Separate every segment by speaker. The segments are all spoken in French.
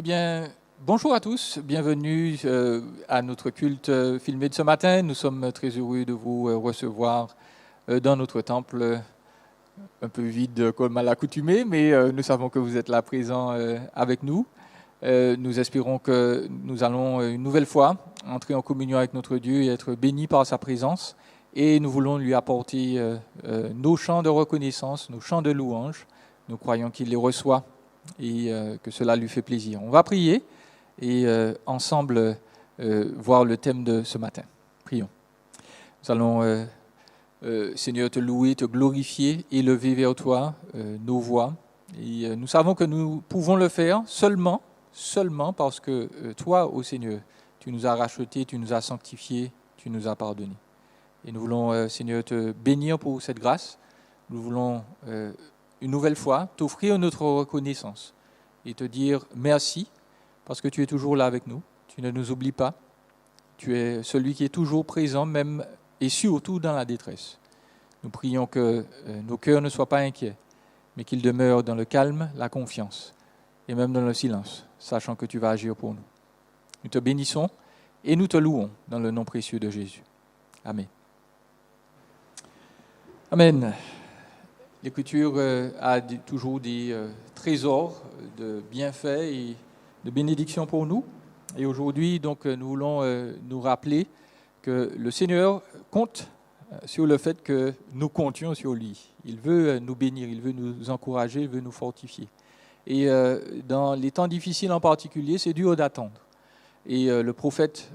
Speaker 1: bien, bonjour à tous, bienvenue à notre culte filmé de ce matin. Nous sommes très heureux de vous recevoir dans notre temple, un peu vide comme à l'accoutumée, mais nous savons que vous êtes là présents avec nous. Nous espérons que nous allons une nouvelle fois entrer en communion avec notre Dieu et être bénis par sa présence. Et nous voulons lui apporter nos chants de reconnaissance, nos chants de louange. Nous croyons qu'il les reçoit et que cela lui fait plaisir. On va prier et ensemble voir le thème de ce matin. Prions. Nous allons, Seigneur, te louer, te glorifier, élever vers toi nos voix. Et nous savons que nous pouvons le faire seulement parce que toi, ô Seigneur, tu nous as rachetés, tu nous as sanctifiés, tu nous as pardonnés. Et nous voulons, Seigneur, te bénir pour cette grâce. Nous voulons une nouvelle fois t'offrir notre reconnaissance et te dire merci parce que tu es toujours là avec nous. Tu ne nous oublies pas. Tu es celui qui est toujours présent, même et surtout dans la détresse. Nous prions que nos cœurs ne soient pas inquiets, mais qu'ils demeurent dans le calme, la confiance et même dans le silence, sachant que tu vas agir pour nous. Nous te bénissons et nous te louons dans le nom précieux de Jésus. Amen. Amen. L'Écriture a toujours des trésors de bienfaits et de bénédictions pour nous. Et aujourd'hui, donc, nous voulons nous rappeler que le Seigneur compte sur le fait que nous comptions sur lui. Il veut nous bénir, il veut nous encourager, il veut nous fortifier. Et dans les temps difficiles en particulier, c'est dur d'attendre. Et le prophète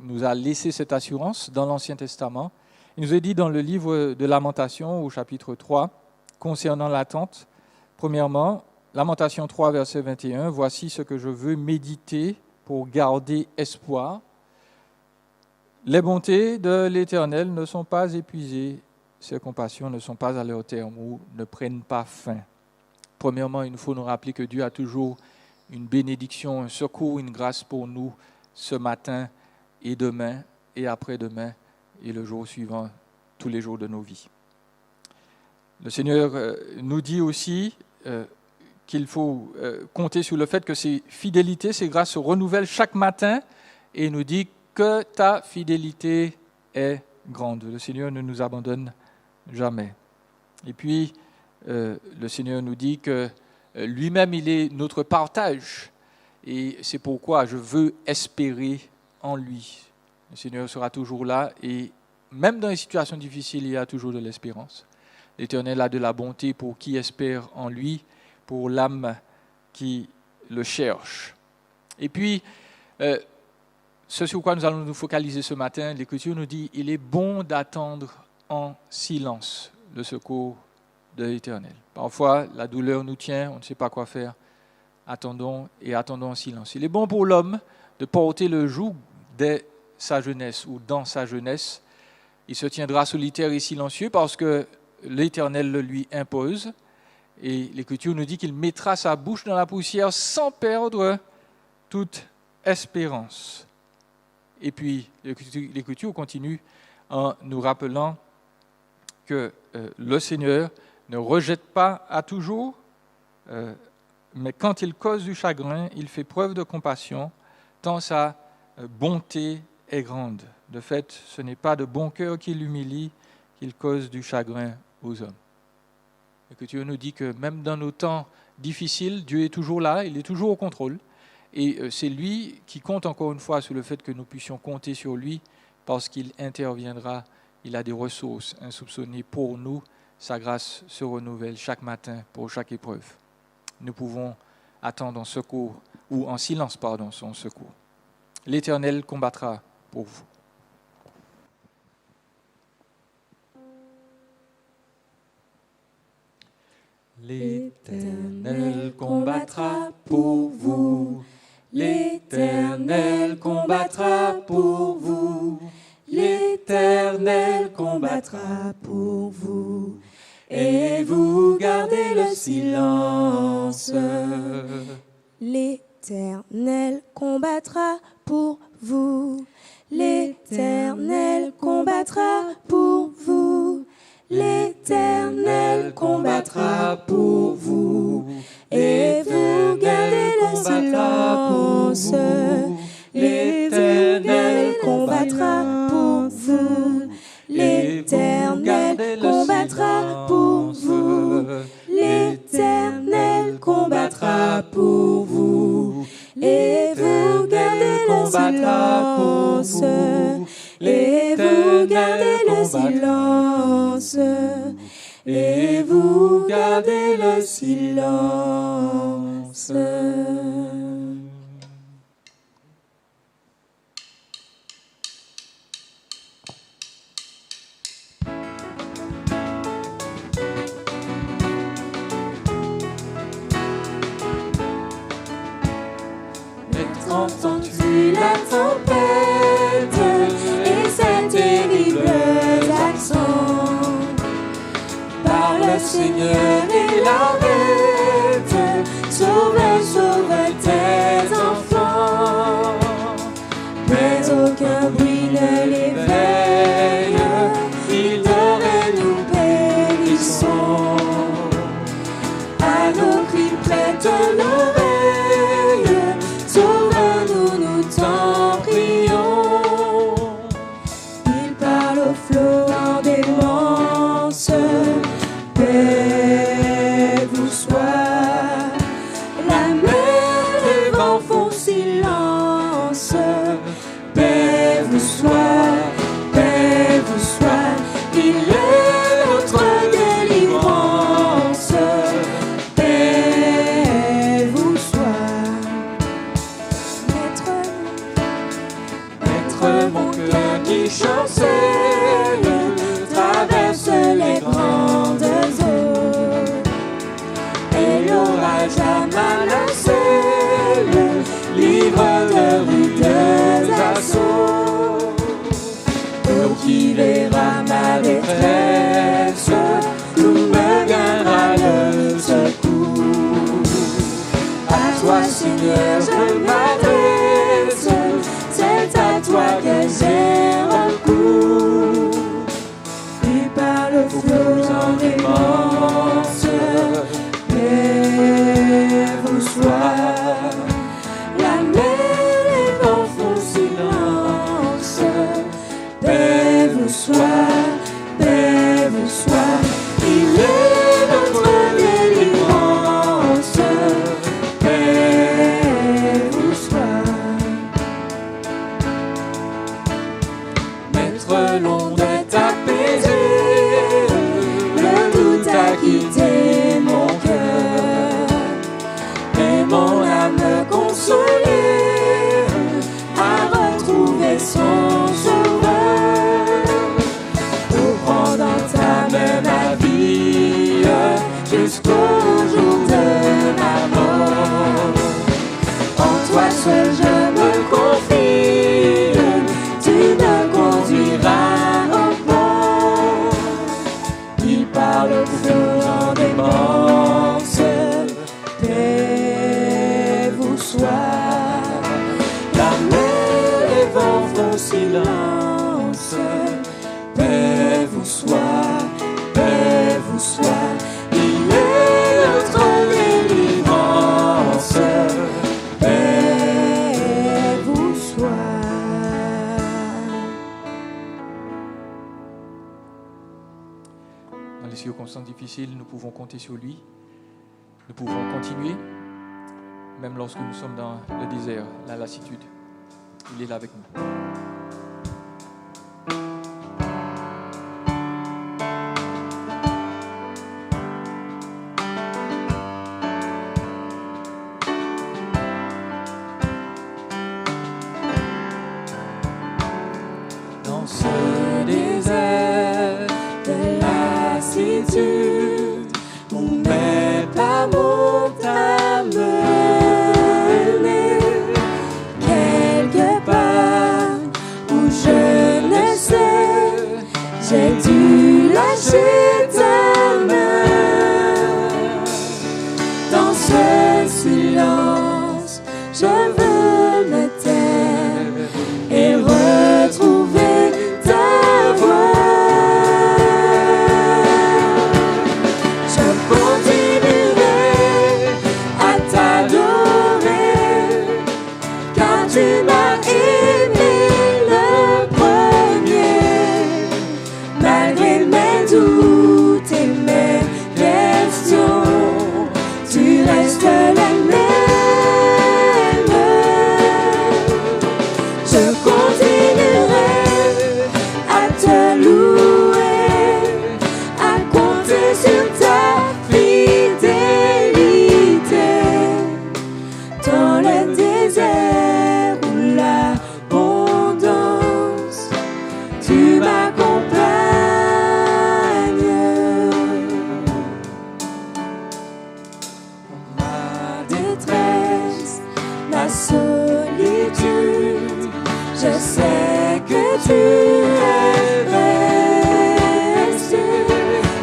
Speaker 1: nous a laissé cette assurance dans l'Ancien Testament. Il nous est dit dans le livre de Lamentation, au chapitre 3, concernant l'attente, premièrement, Lamentation 3, verset 21, « Voici ce que je veux méditer pour garder espoir. Les bontés de l'Éternel ne sont pas épuisées, ses compassions ne sont pas à leur terme ou ne prennent pas fin. » Premièrement, il nous faut nous rappeler que Dieu a toujours une bénédiction, un secours, une grâce pour nous ce matin et demain et après-demain et le jour suivant, tous les jours de nos vies. Le Seigneur nous dit aussi qu'il faut compter sur le fait que ses fidélités, ses grâces se renouvellent chaque matin et il nous dit que ta fidélité est grande. Le Seigneur ne nous abandonne jamais. Et puis, le Seigneur nous dit que lui-même, il est notre partage et c'est pourquoi je veux espérer en lui. Le Seigneur sera toujours là et même dans les situations difficiles, il y a toujours de l'espérance. L'Éternel a de la bonté pour qui espère en lui, pour l'âme qui le cherche. Et puis, ce sur quoi nous allons nous focaliser ce matin, l'Écriture nous dit, il est bon d'attendre en silence le secours de l'Éternel. Parfois, la douleur nous tient, on ne sait pas quoi faire. Attendons en silence. Il est bon pour l'homme de porter le joug dès sa jeunesse ou dans sa jeunesse. Il se tiendra solitaire et silencieux parce que l'Éternel le lui impose. Et l'Écriture nous dit qu'il mettra sa bouche dans la poussière sans perdre toute espérance. Et puis, l'Écriture continue en nous rappelant que le Seigneur ne rejette pas à toujours, mais quand il cause du chagrin, il fait preuve de compassion, tant sa bonté est grande. De fait, ce n'est pas de bon cœur qui l'humilie, qu'il cause du chagrin aux hommes. L'Écriture nous dit que même dans nos temps difficiles, Dieu est toujours là, il est toujours au contrôle. Et c'est lui qui compte encore une fois sur le fait que nous puissions compter sur lui parce qu'il interviendra. Il a des ressources insoupçonnées pour nous. Sa grâce se renouvelle chaque matin pour chaque épreuve. Nous pouvons attendre en secours ou en silence, son secours. L'Éternel combattra pour vous.
Speaker 2: L'Éternel combattra pour vous. L'Éternel combattra pour vous. L'Éternel combattra pour vous. Et vous gardez le silence.
Speaker 3: L'Éternel combattra pour vous. L'Éternel combattra pour vous.
Speaker 2: L'Éternel combattra pour vous. Et vous gardez le silence.
Speaker 3: pour vous. L'Éternel combattra pour vous. Et vous gardez le silence. Et vous gardez le silence. Et vous gardez le silence. Entends-tu la tempête et ses terribles accents? Par le Seigneur et l'arrête, sauve tes enfants. Mais aucun bruit ne l'éveille, il dort et nous périssons. À nos cris prête l'oreille, sauve-nous, nous t'en prions. Il parle au flot en démence, paix vous soit. La mer, les vents font silence, paix vous soit, paix vous soit. Il est notre délivrance, paix vous soit. Maître mon cœur qui chancelle, traverse les grandes eaux. Et l'orage amalacelle, livre de rudes assauts. L'eau qui verra ma détresse, nous me gagnera le secours. À toi, Seigneur, je m'adresse, c'est à toi que j'ai recours. Et par le flot en démence, paix vous soit. La mer, les vents font silence, paix vous soit, paix vous soit. Il est notre délivrance, paix vous soit. Maître, l'onde est apaisée, le doute a quitté mon cœur, et mon âme consolée a retrouvé son sauveur. Pour prendre en ta main ma vie jusqu'au jour de ma mort. En toi seul je me confie, tu me conduiras au port. Il parle au flot en démence, paix vous soit. La mer, les vents font silence, paix vous soit, paix vous soit. Il est notre délivrance, paix vous soit.
Speaker 1: Dans les circonstances difficiles, nous pouvons compter sur lui. Nous pouvons continuer, même lorsque nous sommes dans le désert, la lassitude. Il est là avec nous.
Speaker 2: Dans ce désert de lassitude, où mes pas m'ont amené quelque part où je ne sais, j'ai dû lâcher ta main. Dans ce silence, je veux me taire et retrouver ta voix. Je continuerai à t'adorer, car tu m'as aimé le premier, malgré mes doutes.
Speaker 3: tu es resté.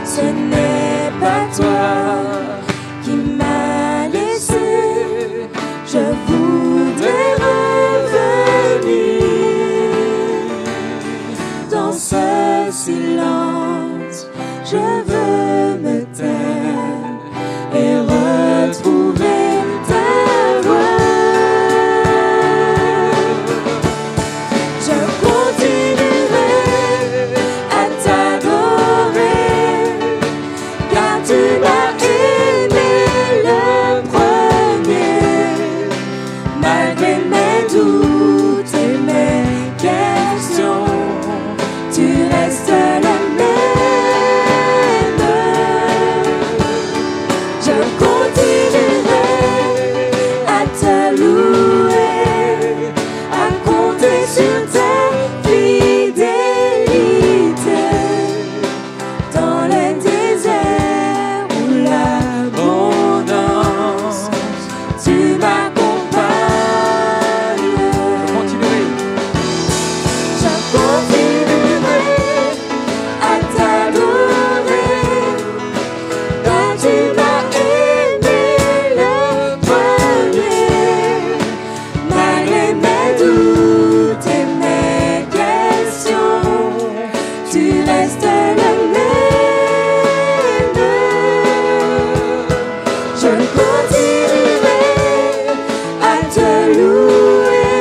Speaker 3: Ce n'est pas toi qui m'as laissé. Je voudrais revenir dans ce silence. Je veux me taire et retrouver ta voix. Je continuerai à t'adorer, car tu m'as aimé le premier. Malgré mes doutes et mes questions, tu restes le même. Je continuerai à te louer, à compter sur ta fidélité. Dans le désert ou l'abondance, tu m'accompagnes. Je continuerai à t'adorer, car tu m'as aimé le premier. Malgré mes doutes et mes questions, tu restes le même. Je continuerai à te louer,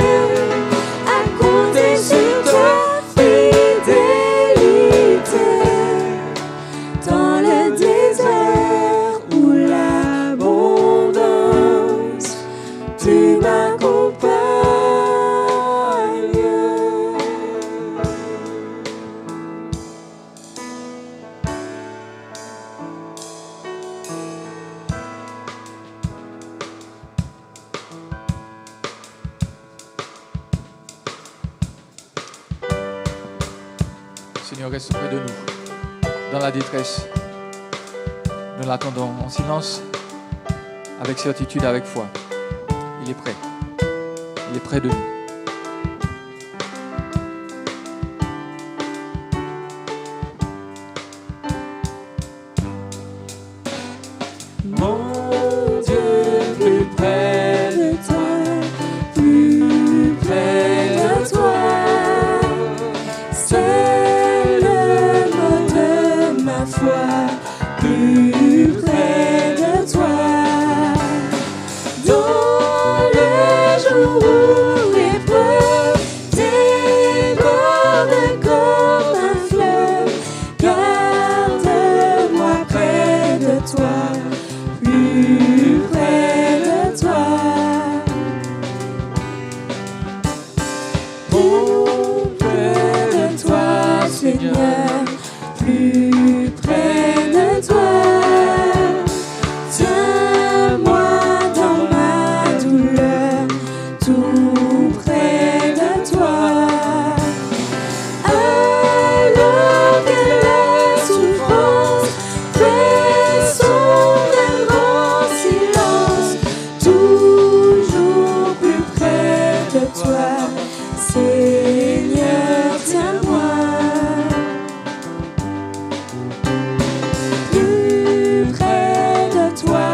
Speaker 3: à compter sur ta fidélité. Dans le désert ou l'abondance, tu m'accompagnes.
Speaker 1: Seigneur, reste près de nous, dans la détresse. Nous l'attendons en silence, avec certitude, avec foi. Il est prêt. Il est près de nous.
Speaker 3: Mon Dieu, plus près de toi, plus près de toi. C'est le mot de ma foi, plus près de toi. Dans le jour où l'épreuve déborde comme un fleuve, garde-moi près de toi, plus près de toi. Plus près de toi, Seigneur, plus près de toi. Tiens-moi dans ma douleur, tout près de toi. Alors que la souffrance fait son grand silence, toujours plus près de toi, Seigneur, tiens-moi. Plus près de toi,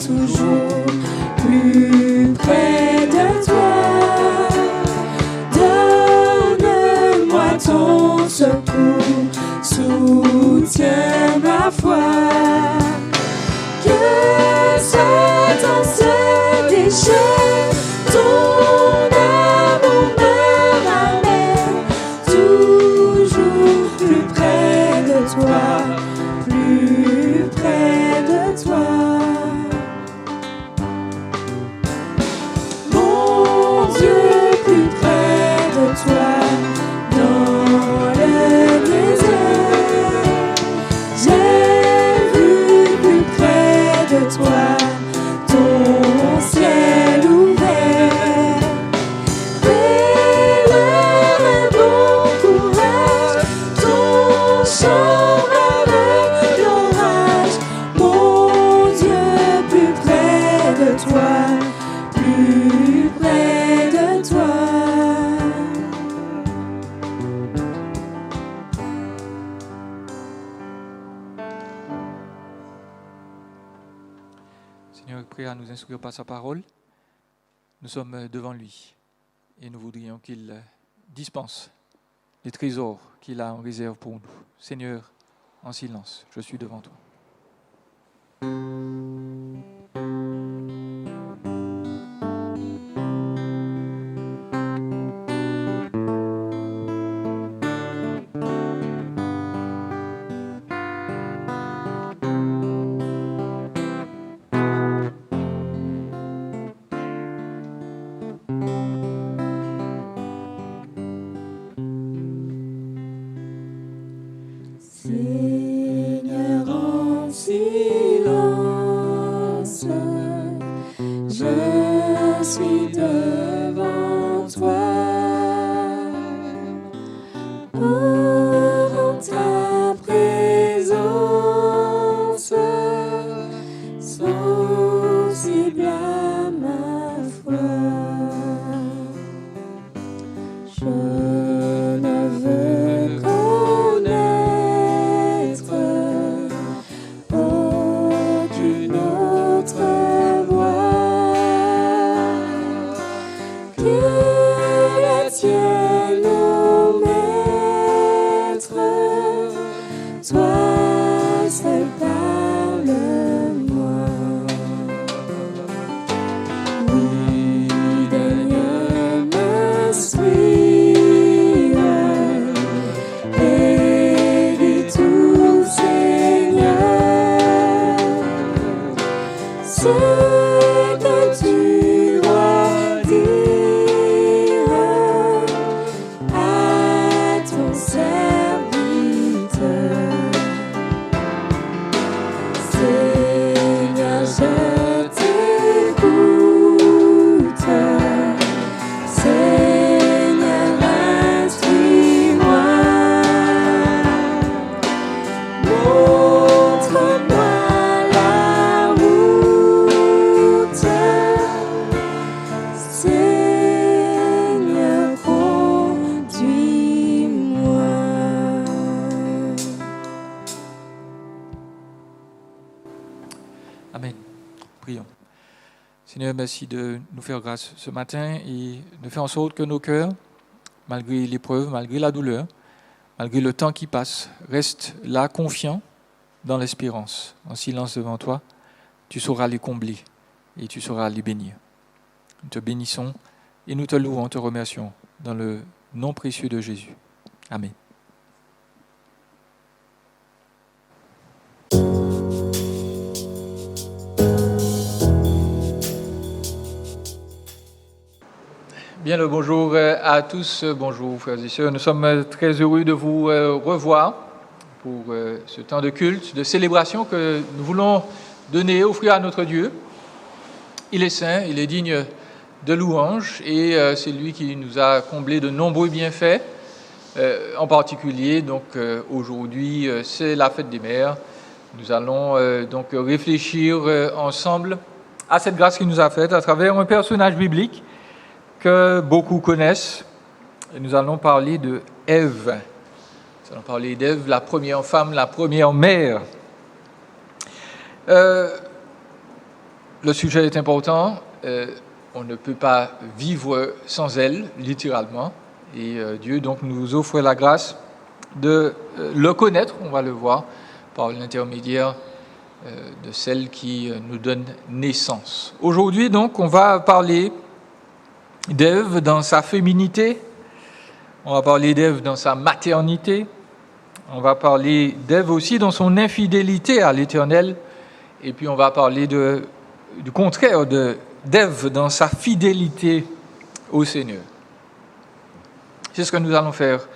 Speaker 3: toujours plus près de toi. Donne-moi ton secours, soutiens ma foi. Que Satan se déchaîne, ton amour me ramène toujours plus près de toi, plus près de toi. Mon Dieu, plus près de toi, dans le désert, j'ai vu plus près de toi ton ciel ouvert. Fais-leur un bon courage, ton chant avec l'orage. Mon Dieu, plus près de toi, plus près de toi.
Speaker 1: Seigneur est prêt à nous instruire par sa parole. Nous sommes devant lui et nous voudrions qu'il dispense les trésors qu'il a en réserve pour nous. Seigneur, en silence, je suis devant toi.
Speaker 3: Seigneur, en silence, je suis devant toi. Oh, en ta présence, sensible à ma foi, je ne veux connaître aucune autre voie que la tienne, ô Maître. Toi seul parle-moi. Oui, daigne m'instruire et dis tout, Seigneur, ce que tu dois dire à ton serviteur. Seigneur, je t'écoute. Seigneur, instruis-moi. Montre-moi la route. Seigneur, conduis-moi.
Speaker 1: Amen. Prions. Seigneur, merci de nous faire grâce ce matin et de faire en sorte que nos cœurs, malgré l'épreuve, malgré la douleur, malgré le temps qui passe, restent là confiants dans l'espérance, en silence devant toi. Tu sauras les combler et tu sauras les bénir. Nous te bénissons et nous te louons, te remercions dans le nom précieux de Jésus. Amen. Bien le bonjour à tous, bonjour frères et sœurs. Nous sommes très heureux de vous revoir pour ce temps de culte, de célébration que nous voulons donner, offrir à notre Dieu. Il est saint, il est digne de louange et c'est lui qui nous a comblé de nombreux bienfaits. En particulier, donc aujourd'hui, c'est la fête des mères. Nous allons donc réfléchir ensemble à cette grâce qu'il nous a faite à travers un personnage biblique que beaucoup connaissent. Et nous allons parler de Ève. Nous allons parler d'Ève, la première femme, la première mère. Le sujet est important. On ne peut pas vivre sans elle, littéralement. Et Dieu donc nous offre la grâce de le connaître, on va le voir, par l'intermédiaire de celle qui nous donne naissance. Aujourd'hui, donc, on va parler d'Ève dans sa féminité, on va parler d'Ève dans sa maternité, on va parler d'Ève aussi dans son infidélité à l'Éternel, et puis on va parler du contraire d'Ève dans sa fidélité au Seigneur. C'est ce que nous allons faire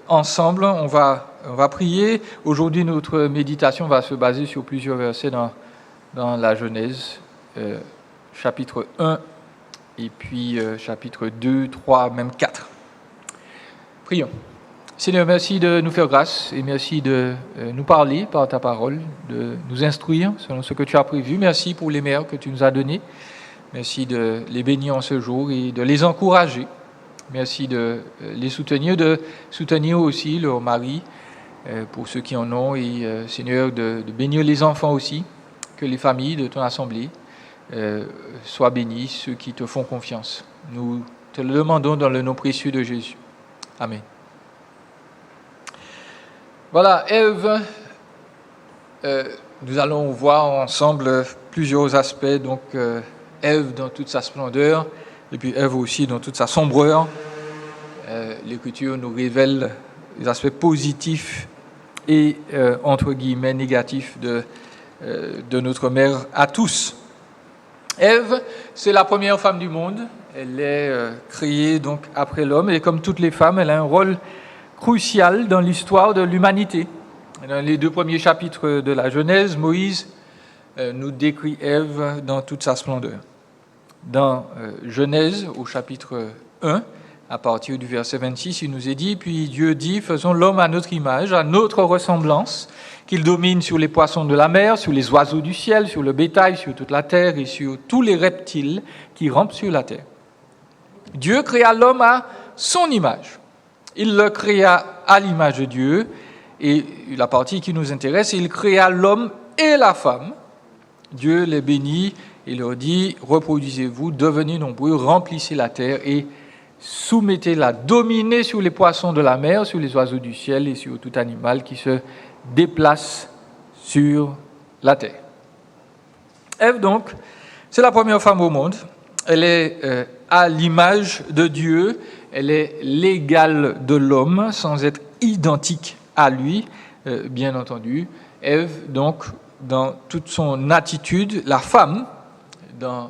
Speaker 1: ensemble. On va prier. Aujourd'hui, notre méditation va se baser sur plusieurs versets dans la Genèse, chapitre 1, et puis chapitre 2, 3, même 4. Prions. Seigneur, merci de nous faire grâce et merci de nous parler par ta parole, de nous instruire selon ce que tu as prévu. Merci pour les mères que tu nous as données. Merci de les bénir en ce jour et de les encourager. Merci de les soutenir, de soutenir aussi leurs maris pour ceux qui en ont et Seigneur, de bénir les enfants aussi que les familles de ton assemblée soient bénies, ceux qui te font confiance. Nous te le demandons dans le nom précieux de Jésus. Amen. Voilà, Ève, nous allons voir ensemble plusieurs aspects, donc Ève dans toute sa splendeur, et puis Ève aussi dans toute sa sombreur. L'Écriture nous révèle les aspects positifs et, entre guillemets, négatifs de notre mère à tous. Ève, c'est la première femme du monde. Elle est créée donc après l'homme, et comme toutes les femmes, elle a un rôle crucial dans l'histoire de l'humanité. Dans les 2 premiers chapitres de la Genèse, Moïse nous décrit Ève dans toute sa splendeur. Dans Genèse, au chapitre 1, à partir du verset 26, il nous est dit « Puis Dieu dit, faisons l'homme à notre image, à notre ressemblance, qu'il domine sur les poissons de la mer, sur les oiseaux du ciel, sur le bétail, sur toute la terre et sur tous les reptiles qui rampent sur la terre. » Dieu créa l'homme à son image. Il le créa à l'image de Dieu. Et la partie qui nous intéresse, il créa l'homme et la femme. Dieu les bénit et leur dit, reproduisez-vous, devenez nombreux, remplissez la terre et soumettez-la, dominez sur les poissons de la mer, sur les oiseaux du ciel et sur tout animal qui se déplace sur la terre. Ève, donc, c'est la première femme au monde. Elle est à l'image de Dieu. Elle est l'égale de l'homme, sans être identique à lui, bien entendu. Ève, donc, dans toute son attitude, la femme, dans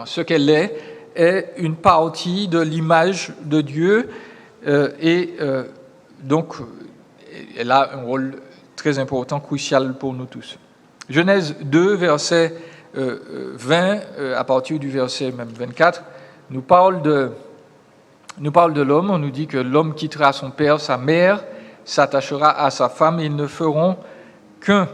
Speaker 1: ce qu'elle est une partie de l'image de Dieu, donc elle a un rôle très important, crucial pour nous tous. Genèse 2, verset 20, à partir du verset même 24, nous parle de l'homme. On nous dit que l'homme quittera son père, sa mère, s'attachera à sa femme, et ils ne feront qu'un.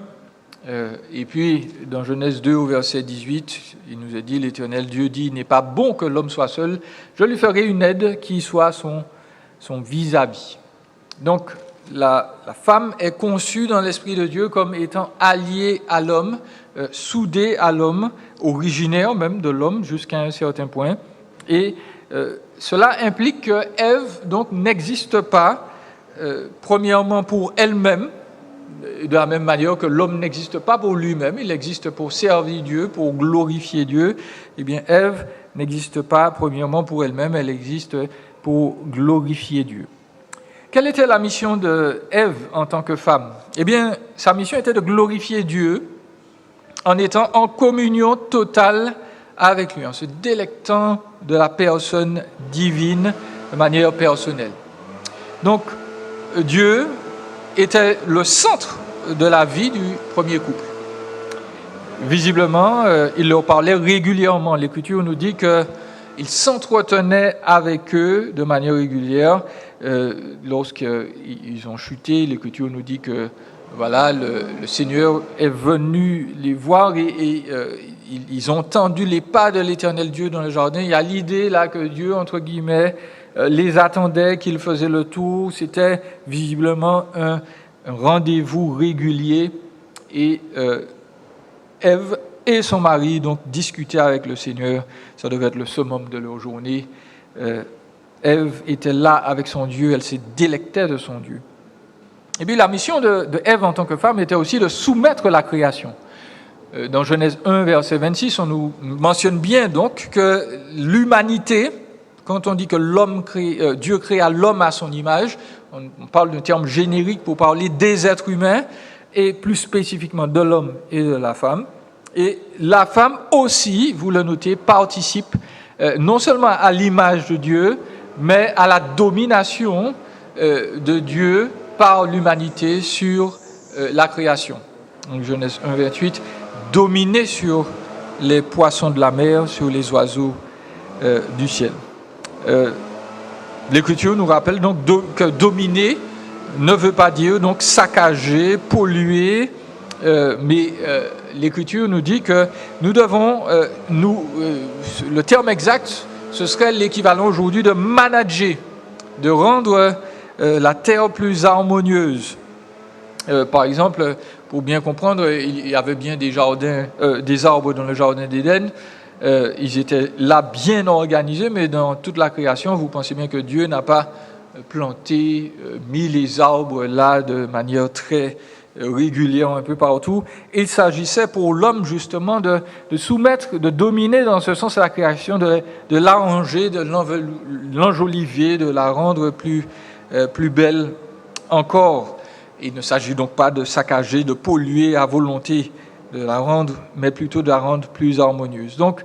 Speaker 1: Et puis, dans Genèse 2, au verset 18, il nous est dit, l'Éternel Dieu dit, « Il n'est pas bon que l'homme soit seul, je lui ferai une aide qui soit son vis-à-vis. » Donc, la femme est conçue dans l'Esprit de Dieu comme étant alliée à l'homme, soudée à l'homme, originaire même de l'homme jusqu'à un certain point. Et cela implique que Ève donc n'existe pas, premièrement pour elle-même, de la même manière que l'homme n'existe pas pour lui-même, il existe pour servir Dieu, pour glorifier Dieu. Eh bien, Ève n'existe pas premièrement pour elle-même, elle existe pour glorifier Dieu. Quelle était la mission de Ève en tant que femme ? Eh bien, sa mission était de glorifier Dieu en étant en communion totale avec lui, en se délectant de la personne divine de manière personnelle. Donc, Dieu était le centre de la vie du premier couple. Visiblement, il leur parlait régulièrement. L'Écriture nous dit qu'il s'entretenait avec eux de manière régulière. Lorsqu'ils ont chuté, l'Écriture nous dit que voilà, le Seigneur est venu les voir et ils ont entendu les pas de l'Éternel Dieu dans le jardin. Il y a l'idée là que Dieu, entre guillemets, les attendait, qu'il faisait le tour. C'était visiblement un rendez-vous régulier. Et Ève et son mari donc discutaient avec le Seigneur. Ça devait être le summum de leur journée. Ève était là avec son Dieu, elle se délectait de son Dieu. Et puis la mission de Ève en tant que femme était aussi de soumettre la création. Dans Genèse 1, verset 26, on nous mentionne bien donc que l'humanité, quand on dit que Dieu créa l'homme à son image, on parle d'un terme générique pour parler des êtres humains, et plus spécifiquement de l'homme et de la femme. Et la femme aussi, vous le notez, participe non seulement à l'image de Dieu, mais à la domination de Dieu par l'humanité sur la création. Donc Genèse 1, 28, dominer sur les poissons de la mer, sur les oiseaux du ciel. L'Écriture nous rappelle donc que dominer ne veut pas dire donc saccager, polluer, mais l'Écriture nous dit que nous devons, le terme exact, ce serait l'équivalent aujourd'hui de manager, de rendre la terre plus harmonieuse. Par exemple, pour bien comprendre, il y avait bien des arbres dans le jardin d'Éden. Ils étaient là bien organisés, mais dans toute la création, vous pensez bien que Dieu n'a pas planté, mis les arbres là de manière très régulière un peu partout. Il s'agissait pour l'homme justement de soumettre, de dominer dans ce sens la création, de l'arranger, de l'enjoliver, de la rendre plus belle encore. Il ne s'agit donc pas de saccager, de polluer à volonté, de la rendre, mais plutôt de la rendre plus harmonieuse. Donc,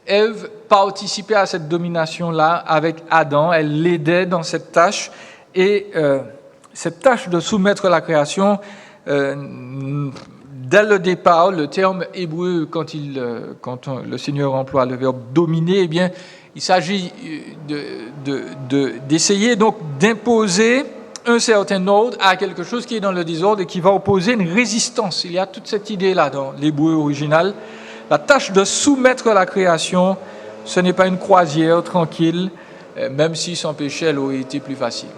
Speaker 1: Ève participait à cette domination-là avec Adam, elle l'aidait dans cette tâche, et cette tâche de soumettre la création, dès le départ, le terme hébreu, quand le Seigneur emploie le verbe dominer, eh bien, il s'agit d'essayer donc d'imposer un certain ordre à quelque chose qui est dans le désordre et qui va opposer une résistance. Il y a toute cette idée-là dans l'hébreu original. La tâche de soumettre la création, ce n'est pas une croisière tranquille, même si sans péché, elle aurait été plus facile.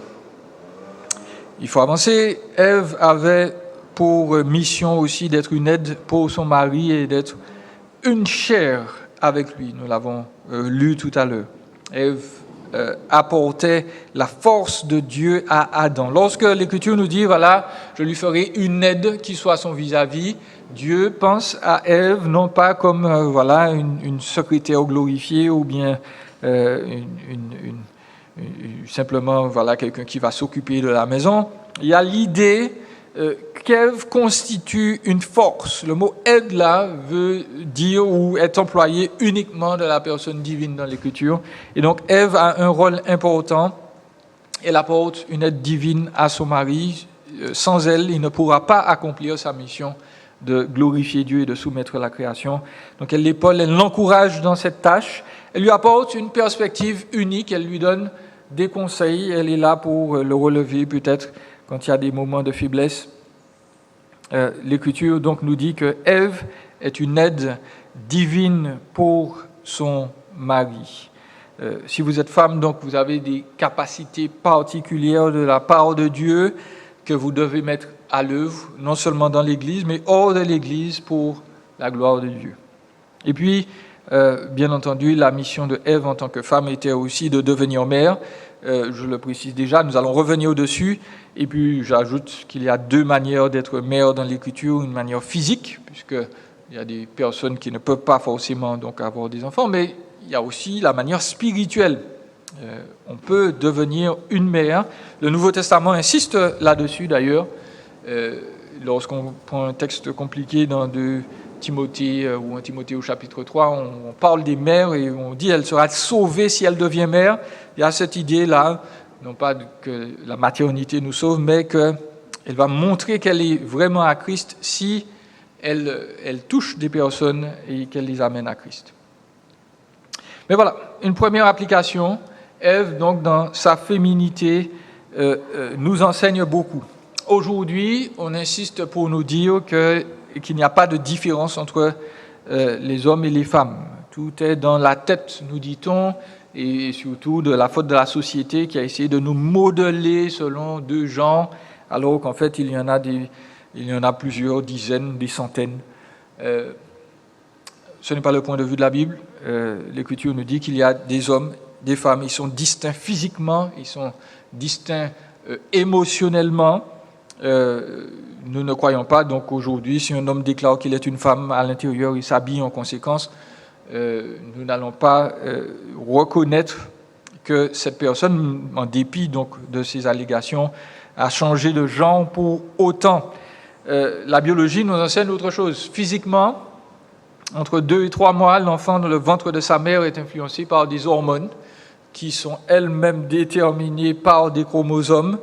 Speaker 1: Il faut avancer. Ève avait pour mission aussi d'être une aide pour son mari et d'être une chair avec lui. Nous l'avons lu tout à l'heure. Ève apportait la force de Dieu à Adam. Lorsque l'Écriture nous dit, voilà, je lui ferai une aide qui soit son vis-à-vis, Dieu pense à Ève non pas comme une secrétaire glorifiée ou bien simplement quelqu'un qui va s'occuper de la maison. Il y a l'idée qu'Ève constitue une force. Le mot aide là veut dire ou est employé uniquement de la personne divine dans l'Écriture. Et donc Ève a un rôle important. Elle apporte une aide divine à son mari. Sans elle, il ne pourra pas accomplir sa mission de glorifier Dieu et de soumettre la création. Donc elle l'épaule, elle l'encourage dans cette tâche. Elle lui apporte une perspective unique. Elle lui donne des conseils. Elle est là pour le relever peut-être quand il y a des moments de faiblesse. L'Écriture donc nous dit que Ève est une aide divine pour son mari. Si vous êtes femme, donc vous avez des capacités particulières de la part de Dieu que vous devez mettre à l'œuvre, non seulement dans l'Église, mais hors de l'Église pour la gloire de Dieu. Et puis, bien entendu, la mission de Ève en tant que femme était aussi de devenir mère. Je le précise déjà, nous allons revenir au-dessus. Et puis, j'ajoute qu'il y a deux manières d'être mère dans l'Écriture. Une manière physique, puisqu'il y a des personnes qui ne peuvent pas forcément donc avoir des enfants, mais il y a aussi la manière spirituelle. On peut devenir une mère. Le Nouveau Testament insiste là-dessus, d'ailleurs. Lorsqu'on prend un texte compliqué dans 2 Timothée ou 1 Timothée au chapitre 3, on parle des mères et on dit elle sera sauvée si elle devient mère. Il y a cette idée-là, non pas que la maternité nous sauve, mais qu'elle va montrer qu'elle est vraiment à Christ si elle touche des personnes et qu'elle les amène à Christ. Mais voilà, une première application. Ève, donc, dans sa féminité, nous enseigne beaucoup. Aujourd'hui, on insiste pour nous dire qu'il n'y a pas de différence entre les hommes et les femmes. Tout est dans la tête, nous dit-on, et surtout de la faute de la société qui a essayé de nous modeler selon 2 genres, alors qu'en fait, il y en a plusieurs dizaines, des centaines. Ce n'est pas le point de vue de la Bible. L'Écriture nous dit qu'il y a des hommes, des femmes, ils sont distincts physiquement, ils sont distincts émotionnellement. Nous ne croyons pas, donc aujourd'hui, si un homme déclare qu'il est une femme à l'intérieur, il s'habille en conséquence. Nous n'allons pas reconnaître que cette personne, en dépit donc de ces allégations, a changé de genre pour autant. La biologie nous enseigne autre chose. Physiquement, entre 2 et 3 mois, l'enfant dans le ventre de sa mère est influencé par des hormones qui sont elles-mêmes déterminées par des chromosomes.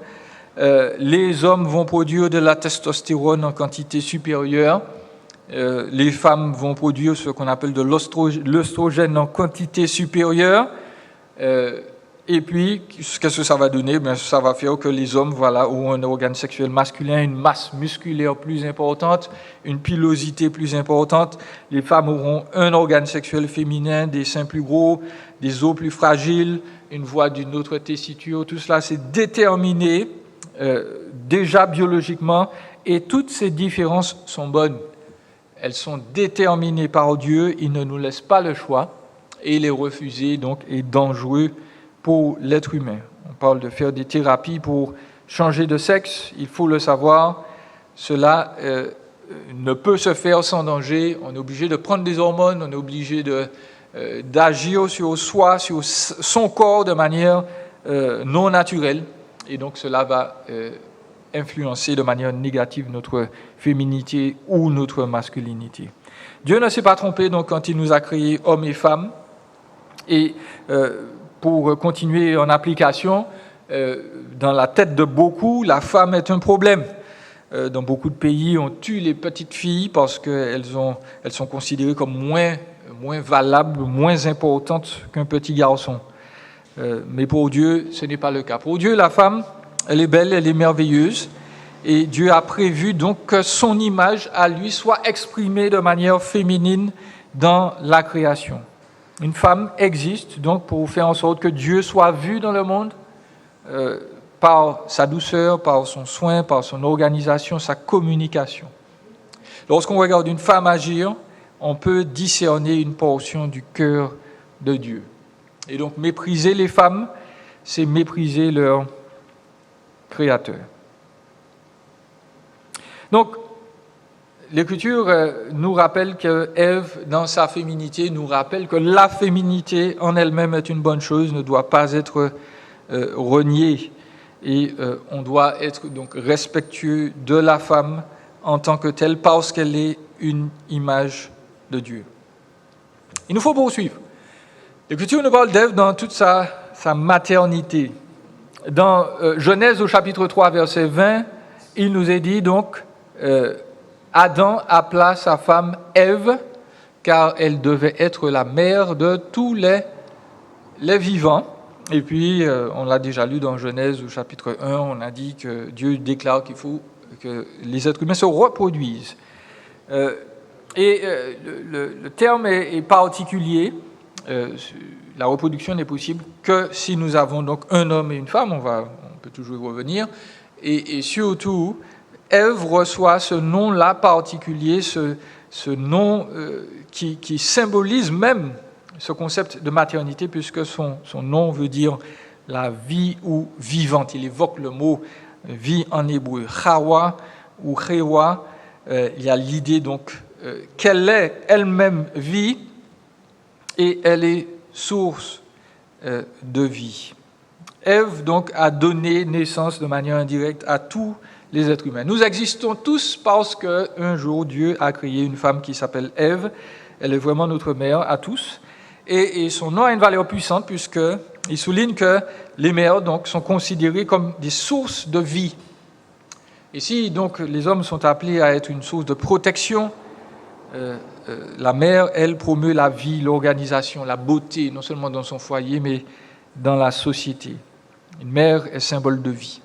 Speaker 1: Les hommes vont produire de la testostérone en quantité supérieure. Les femmes vont produire ce qu'on appelle de l'œstrogène en quantité supérieure. Et puis, qu'est-ce que ça va donner? Ça va faire que les hommes auront un organe sexuel masculin, une masse musculaire plus importante, une pilosité plus importante. Les femmes auront un organe sexuel féminin, des seins plus gros, des os plus fragiles, une voix d'une autre tessiture. Tout cela, c'est déterminé déjà biologiquement. et toutes ces différences sont bonnes. Elles sont déterminées par Dieu, il ne nous laisse pas le choix, et les refuser donc est dangereux pour l'être humain. On parle de faire des thérapies pour changer de sexe, il faut le savoir, cela ne peut se faire sans danger, on est obligé de prendre des hormones, on est obligé d'agir sur soi, sur son corps de manière non naturelle, et donc cela va influencer de manière négative notre féminité ou notre masculinité. Dieu ne s'est pas trompé donc quand il nous a créés hommes et femmes, et pour continuer en application, dans la tête de beaucoup, la femme est un problème. Dans beaucoup de pays, on tue les petites filles parce qu'elles sont considérées comme moins valables, moins importantes qu'un petit garçon. Mais pour Dieu, ce n'est pas le cas. Pour Dieu, la femme, elle est belle, elle est merveilleuse, et Dieu a prévu donc que son image à lui soit exprimée de manière féminine dans la création. Une femme existe donc pour faire en sorte que Dieu soit vu dans le monde par sa douceur, par son soin, par son organisation, sa communication. Lorsqu'on regarde une femme agir, on peut discerner une portion du cœur de Dieu. Et donc mépriser les femmes, c'est mépriser leur Créateur. Donc, l'Écriture nous rappelle que Ève, dans sa féminité, nous rappelle que la féminité en elle-même est une bonne chose, ne doit pas être reniée. Et on doit être donc respectueux de la femme en tant que telle parce qu'elle est une image de Dieu. Il nous faut poursuivre. L'Écriture nous parle d'Ève dans toute sa maternité. Dans Genèse au chapitre 3, verset 20, il nous est dit donc Adam appela sa femme Ève, car elle devait être la mère de tous les vivants. Et puis, on l'a déjà lu dans Genèse au chapitre 1, on a dit que Dieu déclare qu'il faut que les êtres humains se reproduisent. Le terme est particulier. La reproduction n'est possible que si nous avons donc un homme et une femme, on peut toujours y revenir. Et surtout, Ève reçoit ce nom-là particulier, ce nom qui symbolise même ce concept de maternité, puisque son nom veut dire la vie ou vivante. Il évoque le mot vie en hébreu, Chawa ou Chewa. Il y a l'idée donc qu'elle est elle-même vie et elle est source de vie. Ève donc a donné naissance de manière indirecte à tous les êtres humains. Nous existons tous parce qu'un jour Dieu a créé une femme qui s'appelle Ève. Elle est vraiment notre mère à tous. Et son nom a une valeur puissante puisqu'il souligne que les mères donc, sont considérées comme des sources de vie. Et si donc les hommes sont appelés à être une source de protection, la mère, elle, promeut la vie, l'organisation, la beauté, non seulement dans son foyer, mais dans la société. Une mère est symbole de vie.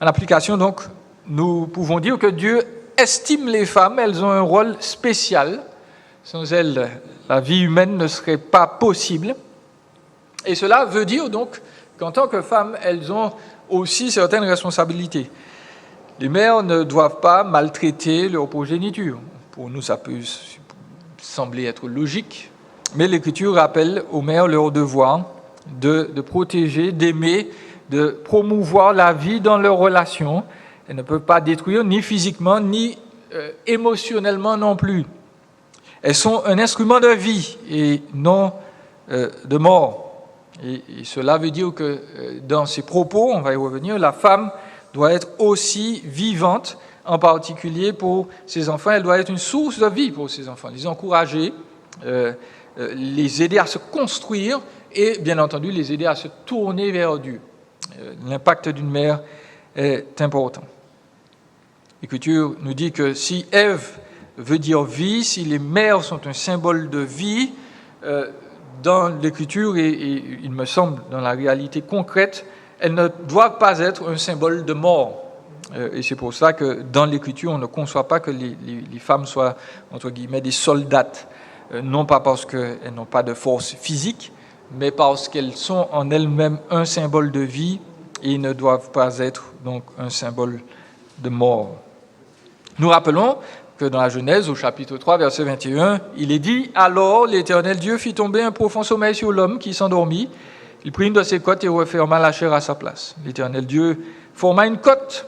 Speaker 1: En application, donc, nous pouvons dire que Dieu estime les femmes, elles ont un rôle spécial. Sans elles, la vie humaine ne serait pas possible. Et cela veut dire donc qu'en tant que femmes, elles ont aussi certaines responsabilités. Les mères ne doivent pas maltraiter leur progéniture. Pour nous, ça peut sembler être logique, mais l'Écriture rappelle aux mères leur devoir de protéger, d'aimer, de promouvoir la vie dans leurs relations. Elles ne peuvent pas détruire ni physiquement, ni émotionnellement non plus. Elles sont un instrument de vie et non de mort. Et cela veut dire que dans ses propos, on va y revenir, la femme doit être aussi vivante, en particulier pour ses enfants. Elle doit être une source de vie pour ses enfants, les encourager, les aider à se construire et, bien entendu, les aider à se tourner vers Dieu. L'impact d'une mère est important. L'Écriture nous dit que si Ève veut dire vie, si les mères sont un symbole de vie, dans l'Écriture et il me semble dans la réalité concrète, elles ne doivent pas être un symbole de mort. Et c'est pour ça que dans l'Écriture, on ne conçoit pas que les femmes soient, entre guillemets, des soldates, non pas parce qu'elles n'ont pas de force physique, mais parce qu'elles sont en elles-mêmes un symbole de vie et ne doivent pas être donc un symbole de mort. Nous rappelons que dans la Genèse, au chapitre 3, verset 21, il est dit « Alors l'Éternel Dieu fit tomber un profond sommeil sur l'homme qui s'endormit. Il prit une de ses côtes et referma la chair à sa place. L'Éternel Dieu forma une côte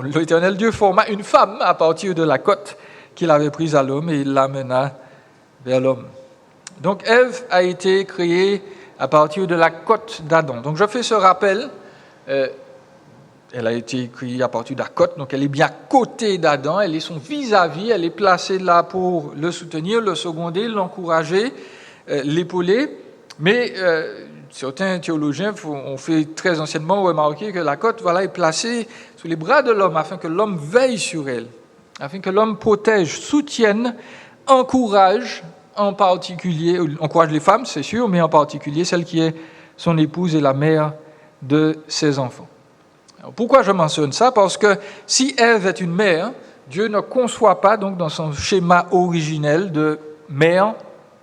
Speaker 1: l'Éternel Dieu forma une femme à partir de la côte qu'il avait prise à l'homme et il l'amena vers l'homme. » Donc Ève a été créée à partir de la côte d'Adam. Donc je fais ce rappel. Elle a été créée à partir de la côte, donc elle est bien à côté d'Adam, elle est son vis-à-vis, elle est placée là pour le soutenir, le seconder, l'encourager, l'épauler. Mais certains théologiens ont fait très anciennement remarquer que la côte est placée sous les bras de l'homme afin que l'homme veille sur elle, afin que l'homme protège, soutienne, encourage en particulier, encourage les femmes, c'est sûr, mais en particulier celle qui est son épouse et la mère de ses enfants. Alors, pourquoi je mentionne ça? Parce que si Ève est une mère, Dieu ne conçoit pas donc dans son schéma originel de mère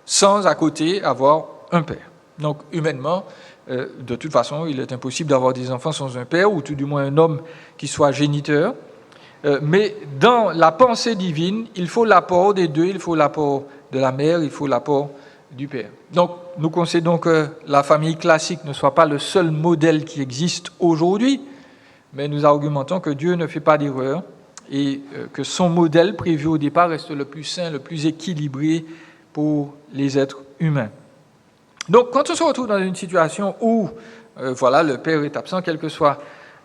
Speaker 1: sans à côté avoir un père. Donc humainement, de toute façon, il est impossible d'avoir des enfants sans un père, ou tout du moins un homme qui soit géniteur. Mais dans la pensée divine, il faut l'apport des deux, il faut l'apport de la mère, il faut l'apport du père. Donc, nous concédons que la famille classique ne soit pas le seul modèle qui existe aujourd'hui, mais nous argumentons que Dieu ne fait pas d'erreur et que son modèle prévu au départ reste le plus sain, le plus équilibré pour les êtres humains. Donc, quand on se retrouve dans une situation où le père est absent, quel que soit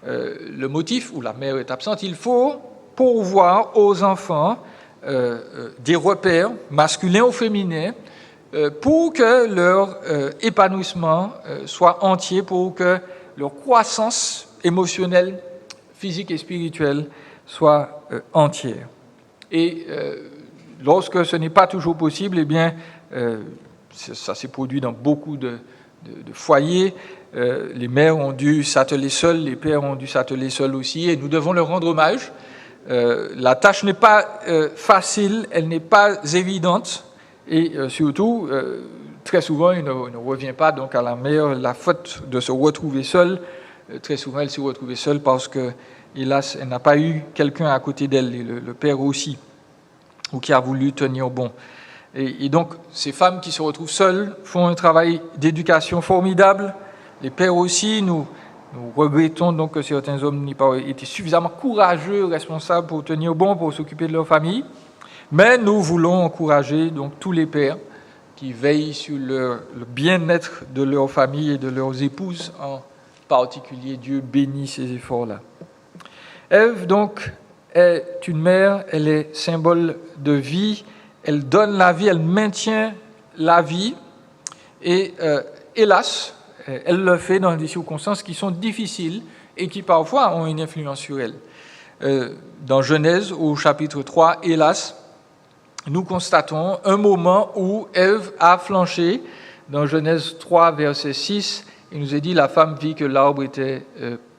Speaker 1: le motif, ou la mère est absente, il faut pourvoir aux enfants des repères masculins ou féminins pour que leur épanouissement soit entier, pour que leur croissance émotionnelle, physique et spirituelle soit entière. Et lorsque ce n'est pas toujours possible, ça s'est produit dans beaucoup de foyers. Les mères ont dû s'atteler seules, les pères ont dû s'atteler seuls aussi, et nous devons leur rendre hommage. La tâche n'est pas facile, elle n'est pas évidente, et surtout, très souvent, il ne revient pas donc à la mère la faute de se retrouver seule. Très souvent, elle s'est retrouvée seule parce que, hélas, elle n'a pas eu quelqu'un à côté d'elle, et le père aussi, ou qui a voulu tenir bon. Et donc, ces femmes qui se retrouvent seules font un travail d'éducation formidable. Les pères aussi, nous regrettons donc que certains hommes n'aient pas été suffisamment courageux, responsables pour tenir bon, pour s'occuper de leur famille. Mais nous voulons encourager donc tous les pères qui veillent sur le bien-être de leur famille et de leurs épouses en particulier. Dieu bénit ces efforts-là. Ève, donc, est une mère, elle est symbole de vie, elle donne la vie, elle maintient la vie, et hélas, elle le fait dans des circonstances qui sont difficiles et qui parfois ont une influence sur elle. Dans Genèse, au chapitre 3, hélas, nous constatons un moment où Ève a flanché. Dans Genèse 3, verset 6, il nous est dit « La femme vit que l'arbre était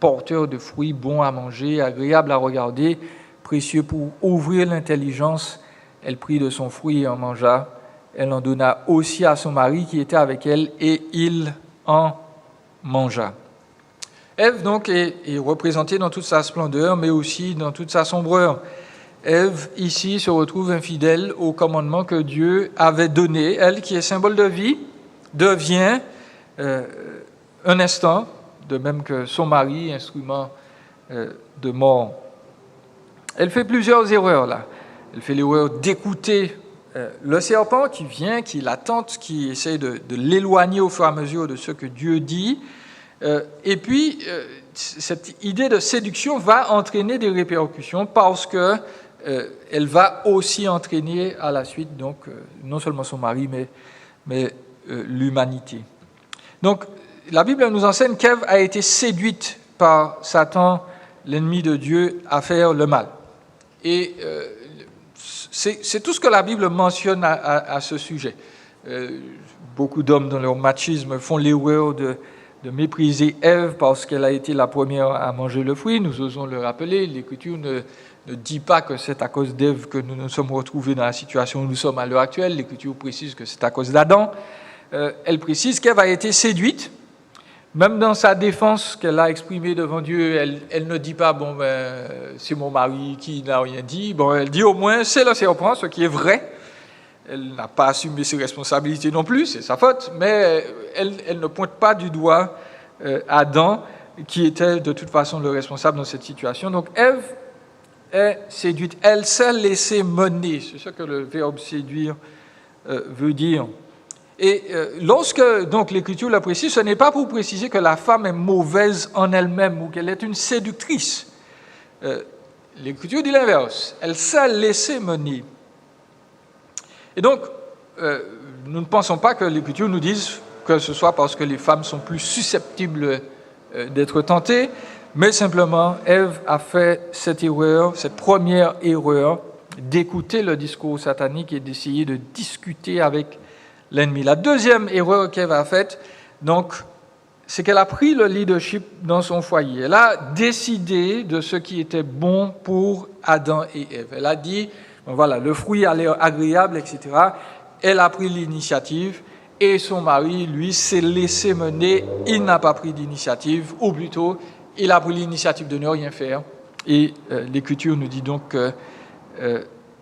Speaker 1: porteur de fruits bons à manger, agréable à regarder, précieux pour ouvrir l'intelligence. Elle prit de son fruit et en mangea. Elle en donna aussi à son mari qui était avec elle, et il en mangea. » Ève, donc, est représentée dans toute sa splendeur, mais aussi dans toute sa sombreur. Ève, ici, se retrouve infidèle au commandement que Dieu avait donné. Elle, qui est symbole de vie, devient un instant, de même que son mari, instrument de mort. Elle fait plusieurs erreurs, là. Elle fait l'erreur d'écouter le serpent qui vient, qui la tente, qui essaie de l'éloigner au fur et à mesure de ce que Dieu dit. Et puis, cette idée de séduction va entraîner des répercussions parce que elle va aussi entraîner à la suite, donc, non seulement son mari, mais l'humanité. Donc, la Bible nous enseigne qu'Ève a été séduite par Satan, l'ennemi de Dieu, à faire le mal. Et c'est tout ce que la Bible mentionne à ce sujet. Beaucoup d'hommes, dans leur machisme, font l'erreur de mépriser Ève parce qu'elle a été la première à manger le fruit. Nous osons le rappeler, l'Écriture ne dit pas que c'est à cause d'Ève que nous nous sommes retrouvés dans la situation où nous sommes à l'heure actuelle. L'Écriture précise que c'est à cause d'Adam. Elle précise qu'Ève a été séduite, Même dans sa défense qu'elle a exprimée devant Dieu, elle ne dit pas, bon, ben, c'est mon mari qui n'a rien dit. Bon, elle dit au moins, c'est le serpent, ce qui est vrai. Elle n'a pas assumé ses responsabilités non plus, c'est sa faute, mais elle ne pointe pas du doigt Adam, qui était de toute façon le responsable dans cette situation. Donc Ève est séduite, elle s'est laissée mener, c'est ça que le verbe séduire veut dire. Et lorsque donc l'Écriture le précise, ce n'est pas pour préciser que la femme est mauvaise en elle-même ou qu'elle est une séductrice. L'Écriture dit l'inverse, elle s'est laissée mener. Et donc, nous ne pensons pas que l'Écriture nous dise que ce soit parce que les femmes sont plus susceptibles d'être tentées, mais simplement, Ève a fait cette erreur, cette première erreur, d'écouter le discours satanique et d'essayer de discuter avec l'ennemi. La deuxième erreur qu'Ève a faite, donc, c'est qu'elle a pris le leadership dans son foyer. Elle a décidé de ce qui était bon pour Adam et Ève. Elle a dit, voilà, le fruit a l'air agréable, etc. Elle a pris l'initiative et son mari, lui, s'est laissé mener. Il n'a pas pris d'initiative, ou plutôt, il a pris l'initiative de ne rien faire. Et l'Écriture nous dit donc que,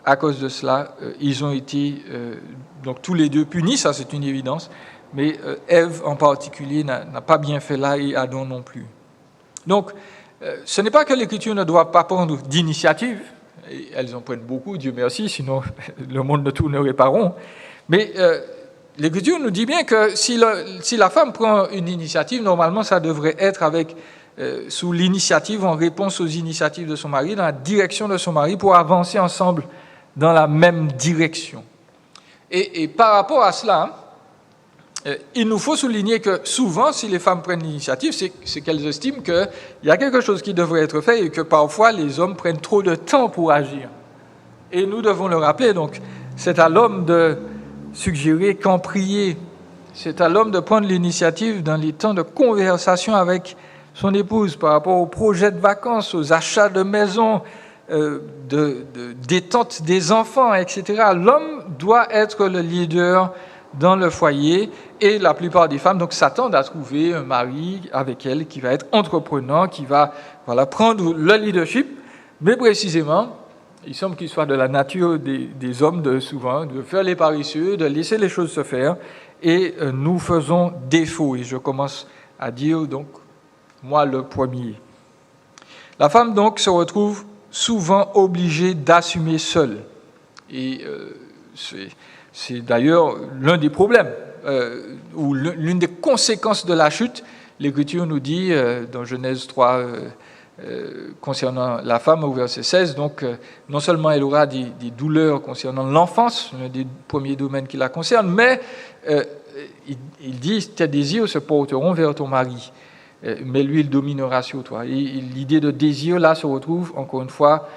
Speaker 1: à cause de cela, ils ont été donc tous les deux punis, ça c'est une évidence, mais Ève en particulier n'a pas bien fait là et Adam non plus. Donc, ce n'est pas que l'Écriture ne doit pas prendre d'initiative, et elles en prennent beaucoup, Dieu merci, sinon le monde ne tournerait pas rond, mais l'Écriture nous dit bien que si la femme prend une initiative, normalement ça devrait être sous l'initiative, en réponse aux initiatives de son mari, dans la direction de son mari, pour avancer ensemble dans la même direction. Et par rapport à cela, il nous faut souligner que souvent, si les femmes prennent l'initiative, c'est qu'elles estiment qu'il y a quelque chose qui devrait être fait et que parfois les hommes prennent trop de temps pour agir. Et nous devons le rappeler, donc c'est à l'homme de suggérer quand prier, c'est à l'homme de prendre l'initiative dans les temps de conversation avec son épouse par rapport aux projets de vacances, aux achats de maison, détente des enfants, etc. L'homme doit être le leader dans le foyer et la plupart des femmes donc s'attendent à trouver un mari avec elle qui va être entreprenant, qui va prendre le leadership, mais précisément, il semble qu'il soit de la nature des hommes souvent de faire les paresseux, de laisser les choses se faire, et nous faisons défaut. Et je commence à dire donc moi le premier. La femme donc se retrouve souvent obligée d'assumer seule. Et c'est d'ailleurs l'un des problèmes, ou l'une des conséquences de la chute. L'Écriture nous dit, dans Genèse 3, concernant la femme, au verset 16, donc non seulement elle aura des douleurs concernant l'enfance, l'un des premiers domaines qui la concerne, mais il dit, tes désirs se porteront vers ton mari, mais lui, il dominera sur toi. Et l'idée de désir, là, se retrouve, encore une fois,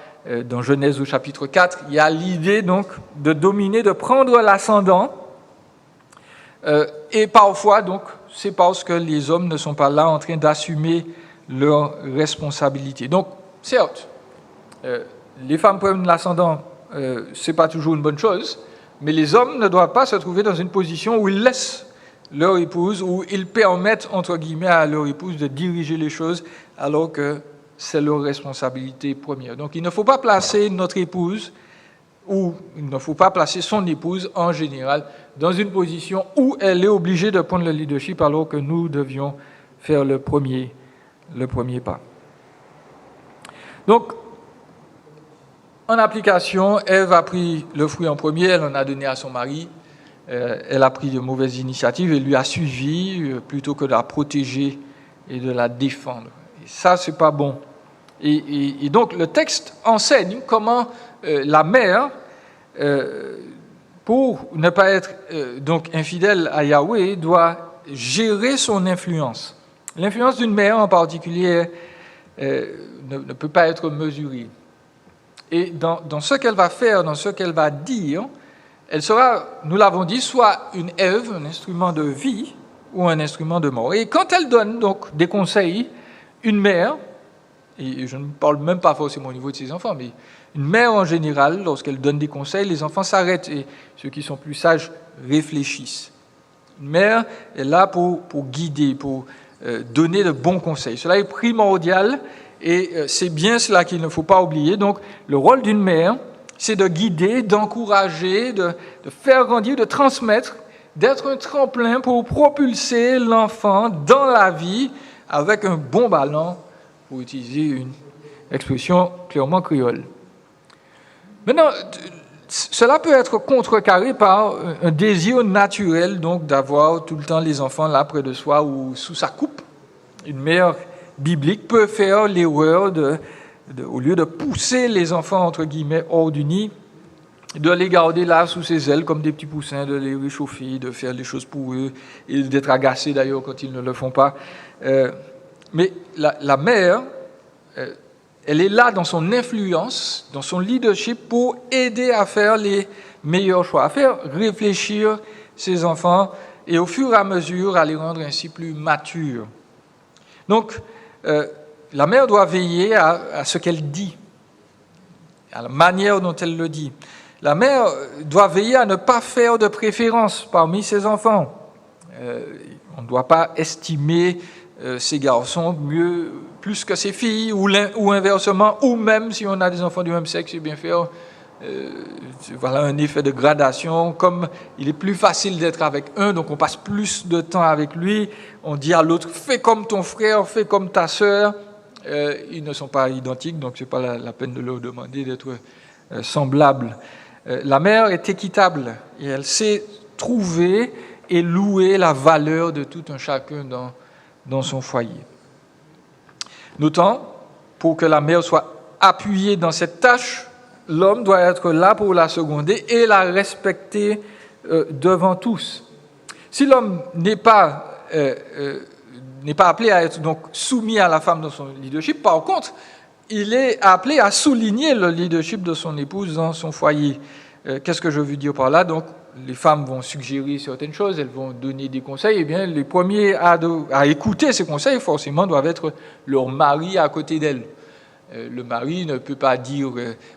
Speaker 1: dans Genèse au chapitre 4. Il y a l'idée, donc, de dominer, de prendre l'ascendant. Et parfois, donc, c'est parce que les hommes ne sont pas là en train d'assumer leurs responsabilités. Donc, certes, les femmes prennent l'ascendant, c'est pas toujours une bonne chose, mais les hommes ne doivent pas se trouver dans une position où ils laissent leur épouse, où ils permettent, entre guillemets, à leur épouse de diriger les choses, alors que c'est leur responsabilité première. Donc, il ne faut pas placer notre épouse, ou il ne faut pas placer son épouse, en général, dans une position où elle est obligée de prendre le leadership, alors que nous devions faire le premier pas. Donc, en application, Ève a pris le fruit en premier, elle en a donné à son mari, elle a pris de mauvaises initiatives et lui a suivi plutôt que de la protéger et de la défendre. Et ça, c'est pas bon. Et donc, le texte enseigne comment la mère, pour ne pas être donc infidèle à Yahweh, doit gérer son influence. L'influence d'une mère en particulier ne peut pas être mesurée. Et dans ce qu'elle va faire, dans ce qu'elle va dire, elle sera, nous l'avons dit, soit une Ève, un instrument de vie, ou un instrument de mort. Et quand elle donne donc des conseils, une mère, et je ne parle même pas forcément au niveau de ses enfants, mais une mère en général, lorsqu'elle donne des conseils, les enfants s'arrêtent et ceux qui sont plus sages réfléchissent. Une mère est là pour guider, pour donner de bons conseils. Cela est primordial et c'est bien cela qu'il ne faut pas oublier. Donc, le rôle d'une mère, c'est de guider, d'encourager, de faire grandir, de transmettre, d'être un tremplin pour propulser l'enfant dans la vie avec un bon ballon, pour utiliser une expression clairement créole. Maintenant, cela peut être contrecarré par un désir naturel, donc d'avoir tout le temps les enfants là près de soi ou sous sa coupe. Une mère biblique peut faire l'erreur au lieu de pousser les enfants, entre guillemets, hors du nid, de les garder là sous ses ailes comme des petits poussins, de les réchauffer, de faire les choses pour eux, et d'être agacés d'ailleurs quand ils ne le font pas. Mais la mère, elle est là dans son influence, dans son leadership pour aider à faire les meilleurs choix, à faire réfléchir ses enfants et au fur et à mesure à les rendre ainsi plus matures. Donc, la mère doit veiller à ce qu'elle dit, à la manière dont elle le dit. La mère doit veiller à ne pas faire de préférence parmi ses enfants. On ne doit pas estimer ces garçons plus que ces filles, ou inversement, ou même si on a des enfants du même sexe, c'est bien faire. Voilà un effet de gradation. Comme il est plus facile d'être avec un, donc on passe plus de temps avec lui, on dit à l'autre, fais comme ton frère, fais comme ta sœur. Ils ne sont pas identiques, donc ce n'est pas la peine de leur demander d'être semblables. La mère est équitable et elle sait trouver et louer la valeur de tout un chacun dans son foyer. Notons, pour que la mère soit appuyée dans cette tâche, l'homme doit être là pour la seconder et la respecter devant tous. Si l'homme n'est pas appelé à être donc soumis à la femme dans son leadership, par contre, il est appelé à souligner le leadership de son épouse dans son foyer. Qu'est-ce que je veux dire par là? Donc, les femmes vont suggérer certaines choses, elles vont donner des conseils. Eh bien, les premiers à écouter ces conseils, forcément, doivent être leur mari à côté d'elles. Le mari ne peut pas dire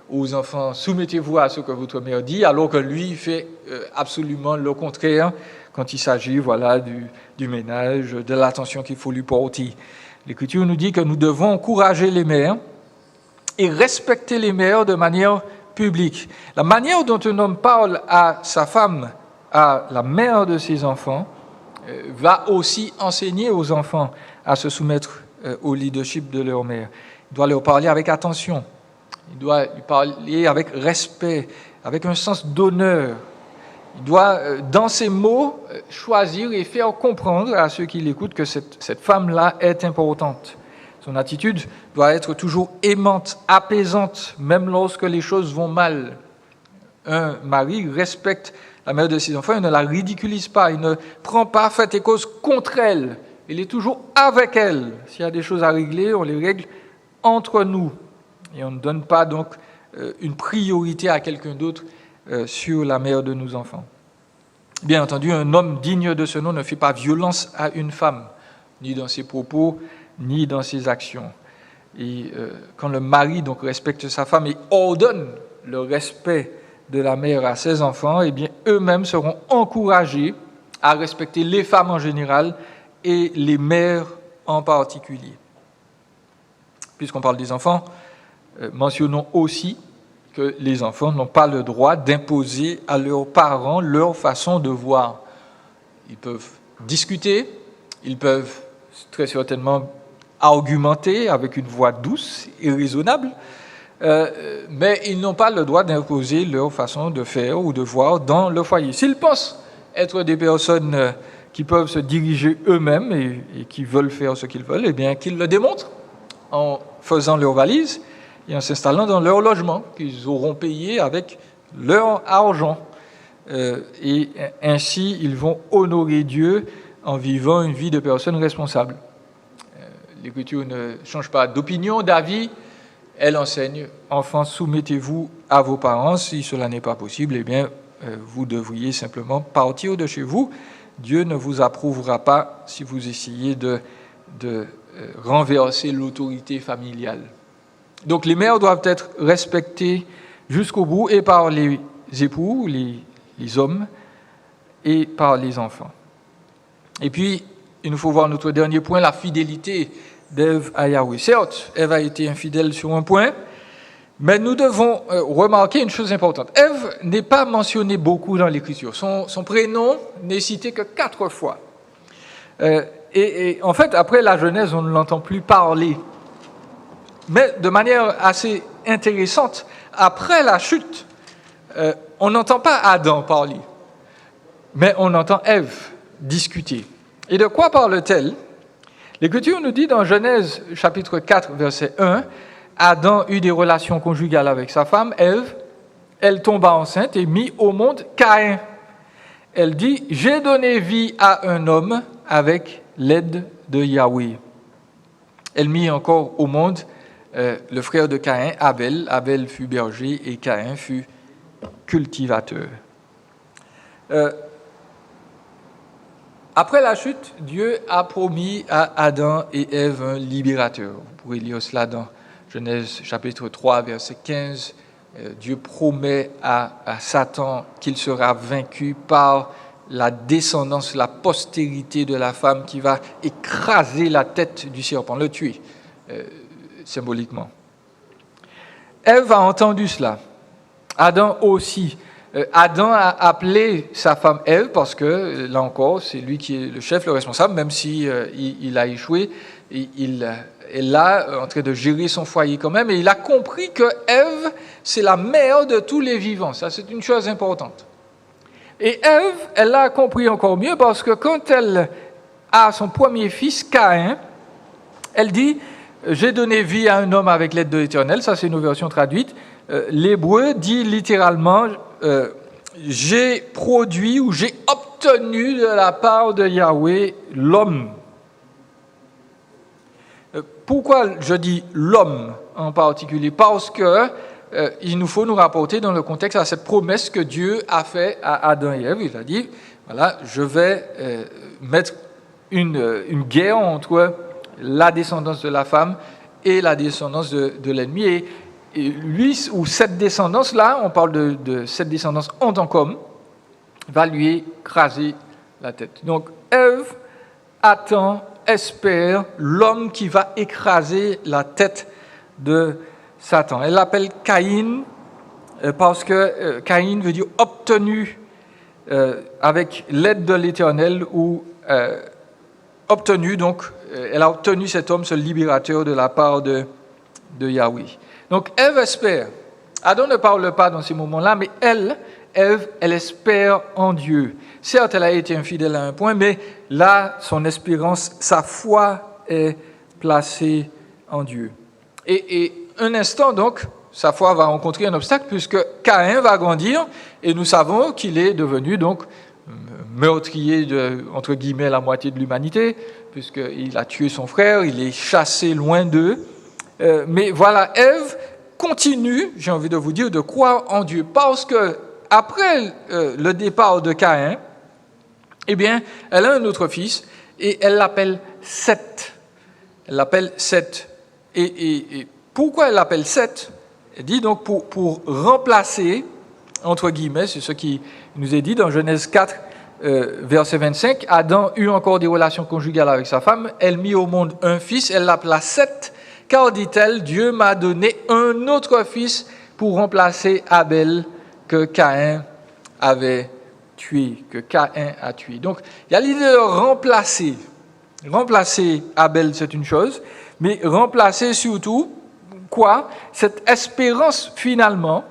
Speaker 1: aux enfants « soumettez-vous à ce que votre mère dit », alors que lui fait absolument le contraire quand il s'agit du ménage, de l'attention qu'il faut lui porter. L'Écriture nous dit que nous devons encourager les mères et respecter les mères de manière publique. La manière dont un homme parle à sa femme, à la mère de ses enfants, va aussi enseigner aux enfants à se soumettre au leadership de leur mère. Il doit leur parler avec attention, il doit lui parler avec respect, avec un sens d'honneur. Il doit, dans ses mots, choisir et faire comprendre à ceux qui l'écoutent que cette femme-là est importante. Son attitude doit être toujours aimante, apaisante, même lorsque les choses vont mal. Un mari respecte la mère de ses enfants, il ne la ridiculise pas, il ne prend pas fait et cause contre elle. Il est toujours avec elle. S'il y a des choses à régler, on les règle entre nous. Et on ne donne pas donc une priorité à quelqu'un d'autre sur la mère de nos enfants. Bien entendu, un homme digne de ce nom ne fait pas violence à une femme, ni dans ses propos, ni dans ses actions. Et quand le mari donc respecte sa femme et ordonne le respect de la mère à ses enfants, eh bien eux-mêmes seront encouragés à respecter les femmes en général et les mères en particulier. Puisqu'on parle des enfants, mentionnons aussi que les enfants n'ont pas le droit d'imposer à leurs parents leur façon de voir. Ils peuvent discuter, ils peuvent très certainement argumenter avec une voix douce et raisonnable, mais ils n'ont pas le droit d'imposer leur façon de faire ou de voir dans le foyer. S'ils pensent être des personnes qui peuvent se diriger eux-mêmes et qui veulent faire ce qu'ils veulent, eh bien qu'ils le démontrent en faisant leur valise et en s'installant dans leur logement qu'ils auront payé avec leur argent. Et ainsi, ils vont honorer Dieu en vivant une vie de personnes responsables. L'Écriture ne change pas d'opinion, d'avis. Elle enseigne, enfants, soumettez-vous à vos parents. Si cela n'est pas possible, eh bien, vous devriez simplement partir de chez vous. Dieu ne vous approuvera pas si vous essayez de renverser l'autorité familiale. Donc les mères doivent être respectées jusqu'au bout, et par les époux, les hommes, et par les enfants. Et puis, il nous faut voir notre dernier point, la fidélité d'Ève à Yahweh. Certes, Ève a été infidèle sur un point, mais nous devons remarquer une chose importante. Ève n'est pas mentionnée beaucoup dans l'Écriture. Son prénom n'est cité que 4 fois. Et en fait, après la Genèse, on ne l'entend plus parler. Mais de manière assez intéressante, après la chute, on n'entend pas Adam parler, mais on entend Ève discuter. Et de quoi parle-t-elle? L'Écriture nous dit dans Genèse chapitre 4, verset 1, Adam eut des relations conjugales avec sa femme, Ève, elle tomba enceinte et mit au monde Caïn. Elle dit, j'ai donné vie à un homme avec l'aide de Yahweh. Elle mit encore au monde le frère de Caïn, Abel. Abel fut berger et Caïn fut cultivateur. Après la chute, Dieu a promis à Adam et Ève un libérateur. Vous pourrez lire cela dans Genèse chapitre 3, verset 15. Dieu promet à Satan qu'il sera vaincu par la descendance, la postérité de la femme qui va écraser la tête du serpent, le tuer, symboliquement. Ève a entendu cela. Adam aussi. Adam a appelé sa femme Ève parce que, là encore, c'est lui qui est le chef, le responsable, même si il a échoué, il est là en train de gérer son foyer quand même, et il a compris que Ève, c'est la mère de tous les vivants. Ça, c'est une chose importante. Et Ève, elle l'a compris encore mieux parce que quand elle a son premier fils, Caïn, elle dit « J'ai donné vie à un homme avec l'aide de l'Éternel ». Ça, c'est une version traduite. L'hébreu dit littéralement j'ai produit ou j'ai obtenu de la part de Yahweh l'homme. Pourquoi je dis l'homme en particulier? Parce que il nous faut nous rapporter dans le contexte à cette promesse que Dieu a faite à Adam et Ève. Il a dit, voilà, je vais mettre une guerre entre la descendance de la femme et la descendance de l'ennemi. Et lui, ou cette descendance-là, on parle de cette descendance en tant qu'homme, va lui écraser la tête. Donc, Ève attend, espère l'homme qui va écraser la tête de Satan. Elle l'appelle Caïn parce que Caïn veut dire obtenu avec l'aide de l'Éternel ou obtenu, donc elle a obtenu cet homme, ce libérateur de la part de Yahweh. Donc, Ève espère. Adam ne parle pas dans ces moments-là, mais Ève, elle espère en Dieu. Certes, elle a été infidèle à un point, mais là, son espérance, sa foi est placée en Dieu. Et un instant, donc, sa foi va rencontrer un obstacle, puisque Caïn va grandir, et nous savons qu'il est devenu, donc, meurtrier de, entre guillemets, la moitié de l'humanité, puisqu'il a tué son frère, il est chassé loin d'eux. Mais voilà, Ève continue, j'ai envie de vous dire, de croire en Dieu, parce que après le départ de Caïn, eh bien, elle a un autre fils, et elle l'appelle Seth. Elle l'appelle Seth. Et pourquoi elle l'appelle Seth? Elle dit donc pour remplacer, entre guillemets, c'est ce qui nous est dit dans Genèse 4, verset 25, Adam eut encore des relations conjugales avec sa femme, elle mit au monde un fils, elle l'appela Seth, car, dit-elle, Dieu m'a donné un autre fils pour remplacer Abel que Caïn avait tué, que Caïn a tué. Donc, il y a l'idée de remplacer. Remplacer Abel, c'est une chose, mais remplacer surtout, quoi? Cette espérance, finalement,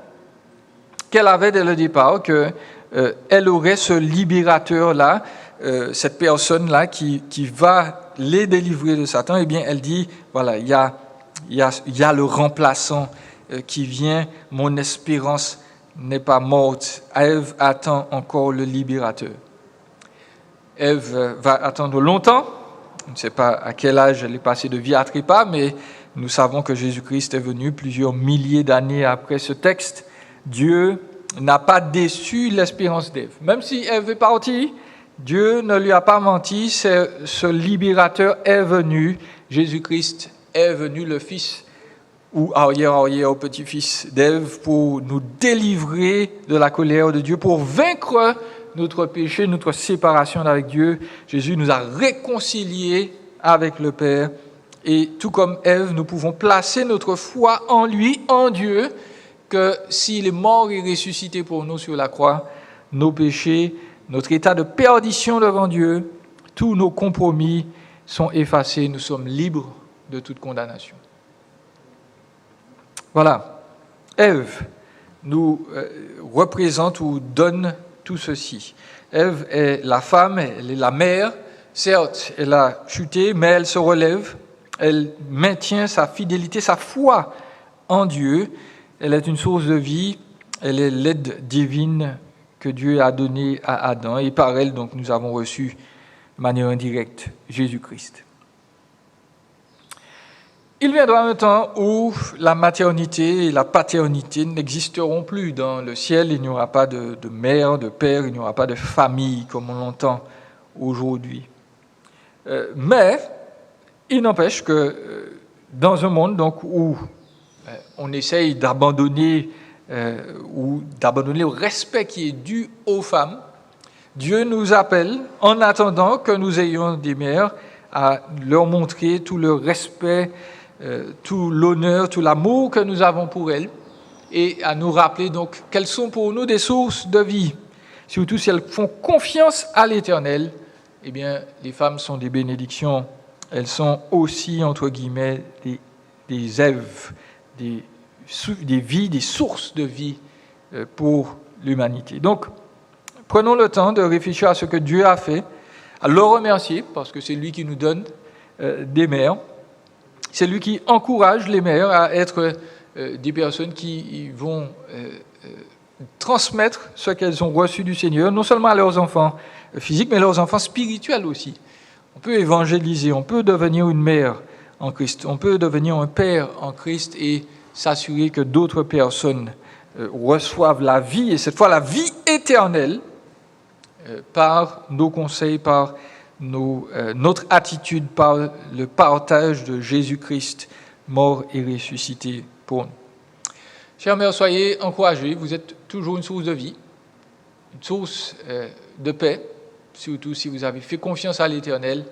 Speaker 1: qu'elle avait dès le départ, qu'elle aurait ce libérateur-là, cette personne-là qui va les délivrer de Satan. Eh bien, elle dit, voilà, il y a le remplaçant qui vient, mon espérance n'est pas morte. Ève attend encore le libérateur. Ève va attendre longtemps. On ne sait pas à quel âge elle est passée de vie à trépas, mais nous savons que Jésus-Christ est venu plusieurs milliers d'années après ce texte. Dieu n'a pas déçu l'espérance d'Ève. Même si Ève est partie, Dieu ne lui a pas menti. Ce libérateur est venu. Jésus-Christ est venu, le Fils ou arrière petit-fils d'Ève, pour nous délivrer de la colère de Dieu, pour vaincre notre péché, notre séparation avec Dieu. Jésus nous a réconciliés avec le Père. Et tout comme Ève, nous pouvons placer notre foi en lui, en Dieu, que s'il est mort et ressuscité pour nous sur la croix, nos péchés, notre état de perdition devant Dieu, tous nos compromis sont effacés. Nous sommes libres de toute condamnation. Voilà. Ève nous représente ou donne tout ceci. Ève est la femme, elle est la mère. Certes, elle a chuté, mais elle se relève. Elle maintient sa fidélité, sa foi en Dieu. Elle est une source de vie. Elle est l'aide divine que Dieu a donnée à Adam. Et par elle, donc, nous avons reçu de manière indirecte Jésus-Christ. Il viendra un temps où la maternité et la paternité n'existeront plus. Dans le ciel, il n'y aura pas de mère, de père, il n'y aura pas de famille comme on l'entend aujourd'hui. Mais il n'empêche que dans un monde donc, où on essaye d'abandonner le respect qui est dû aux femmes, Dieu nous appelle, en attendant que nous ayons des mères, à leur montrer tout le respect, tout l'honneur, tout l'amour que nous avons pour elles, et à nous rappeler donc qu'elles sont pour nous des sources de vie. Surtout si elles font confiance à l'Éternel, eh bien, les femmes sont des bénédictions. Elles sont aussi, entre guillemets, des Èves, des vies, des sources de vie pour l'humanité. Donc, prenons le temps de réfléchir à ce que Dieu a fait, à le remercier, parce que c'est lui qui nous donne des mères. C'est lui qui encourage les mères à être des personnes qui vont transmettre ce qu'elles ont reçu du Seigneur, non seulement à leurs enfants physiques, mais à leurs enfants spirituels aussi. On peut évangéliser, on peut devenir une mère en Christ, on peut devenir un père en Christ et s'assurer que d'autres personnes reçoivent la vie, et cette fois la vie éternelle, par nos conseils, par notre attitude, par le partage de Jésus-Christ, mort et ressuscité pour nous. Chers mères, soyez encouragés, vous êtes toujours une source de vie, une source de paix, surtout si vous avez fait confiance à l'Éternel.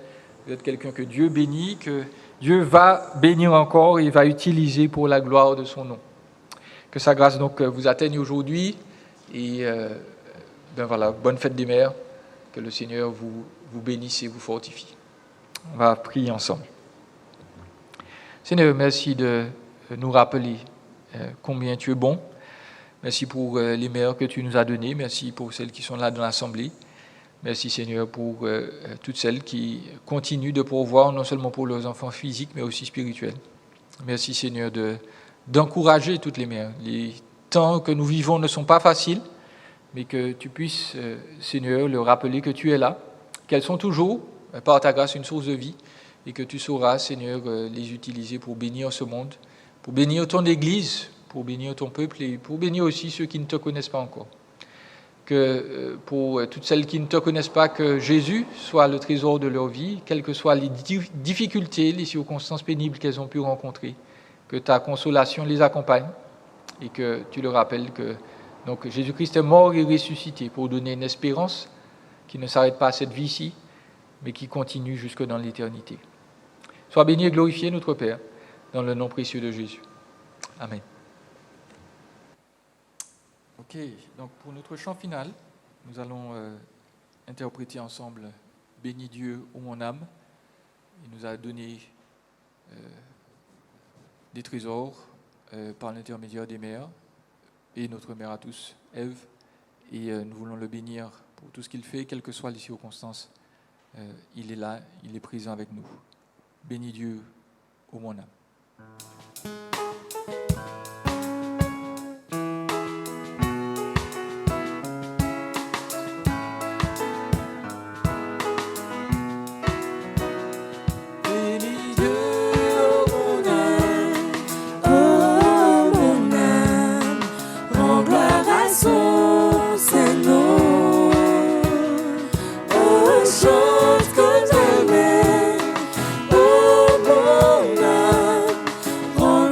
Speaker 1: Vous êtes quelqu'un que Dieu bénit, que Dieu va bénir encore et va utiliser pour la gloire de son nom. Que sa grâce donc vous atteigne aujourd'hui et voilà, bonne fête des mères, que le Seigneur vous bénisse et vous fortifie. On va prier ensemble. Seigneur, merci de nous rappeler combien tu es bon. Merci pour les mères que tu nous as données. Merci pour celles qui sont là dans l'Assemblée. Merci Seigneur pour toutes celles qui continuent de pourvoir non seulement pour leurs enfants physiques mais aussi spirituels. Merci Seigneur d'encourager toutes les mères. Les temps que nous vivons ne sont pas faciles, mais que tu puisses Seigneur leur rappeler que tu es là, qu'elles sont toujours par ta grâce une source de vie et que tu sauras Seigneur les utiliser pour bénir ce monde, pour bénir ton Église, pour bénir ton peuple et pour bénir aussi ceux qui ne te connaissent pas encore. Que pour toutes celles qui ne te connaissent pas, que Jésus soit le trésor de leur vie, quelles que soient les difficultés, les circonstances pénibles qu'elles ont pu rencontrer, que ta consolation les accompagne et que tu leur rappelles que donc, Jésus-Christ est mort et ressuscité pour donner une espérance qui ne s'arrête pas à cette vie-ci, mais qui continue jusque dans l'éternité. Sois béni et glorifié notre Père, dans le nom précieux de Jésus. Amen. Ok, donc pour notre chant final, nous allons interpréter ensemble « Bénis Dieu, ô mon âme ». Il nous a donné des trésors par l'intermédiaire des mères et notre mère à tous, Ève, et nous voulons le bénir pour tout ce qu'il fait, quelles que soient les circonstances. Il est là, il est présent avec nous. Bénis Dieu, ô mon âme.
Speaker 2: Chante que t'aimer, oh mon âme, rends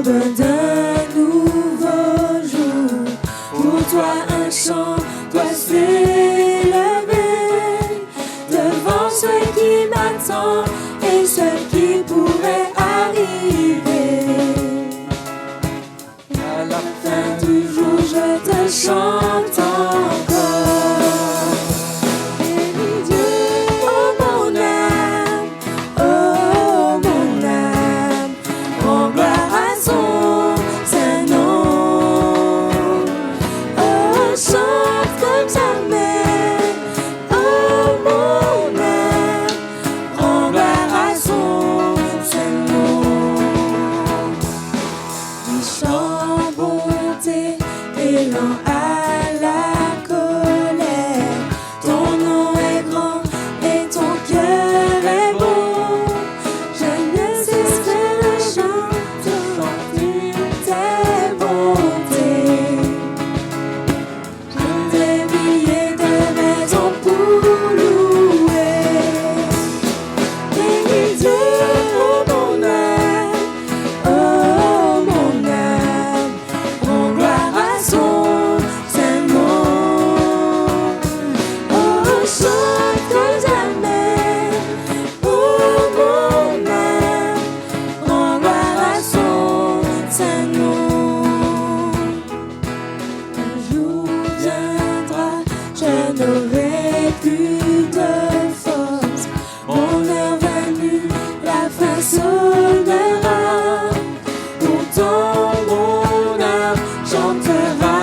Speaker 3: l'aube d'un nouveau jour. Pour toi un chant doit s'élever devant ceux qui m'attendent et ceux qui pourraient arriver. À la fin du jour, je te chante encore. Bénis Dieu, oh mon âme, oh mon âme, rends gloire à son saint nom. Oh, chante comme jamais, oh mon âme, rends gloire à son saint nom. Méchant bonté et lent à la colère, ton nom est grand et ton cœur est bon. Je ne cesserai de chanter tes bontés. J'ai des milliers de raisons pour louer. Bénis Dieu, oh mon âme, oh mon âme, rends gloire à son saint nom. Oh, chante comme jamais, oh mon âme, rends gloire à son saint nom. Un jour viendra, je n'aurai plus de force. Mon heure venue, la fin sonnera. Pourtant mon âme chantera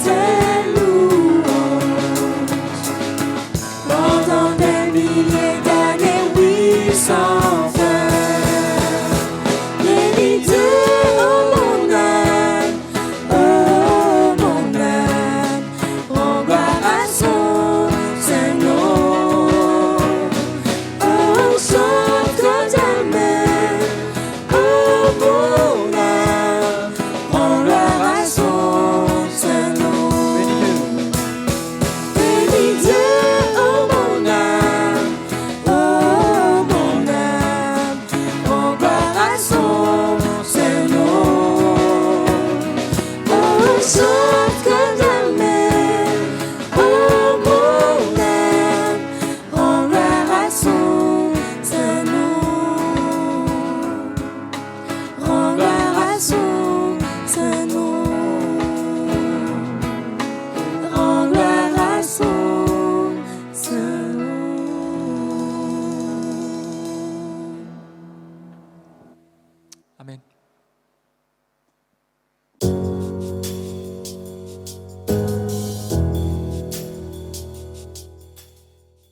Speaker 3: tes louanges. Pendant des milliers d'années, oui, sans fin. Bénis Dieu, oh mon âme, rends gloire à son saint nom. Oh, chante comme jamais, oh mon âme, rends gloire à son saint nom. Bénis Dieu, oh mon âme, rends gloire à son saint nom. Oh, chante comme jamais, oh mon âme, rends gloire à son saint nom. Rends gloire à son saint nom. Rends gloire à son saint nom.
Speaker 1: Amen.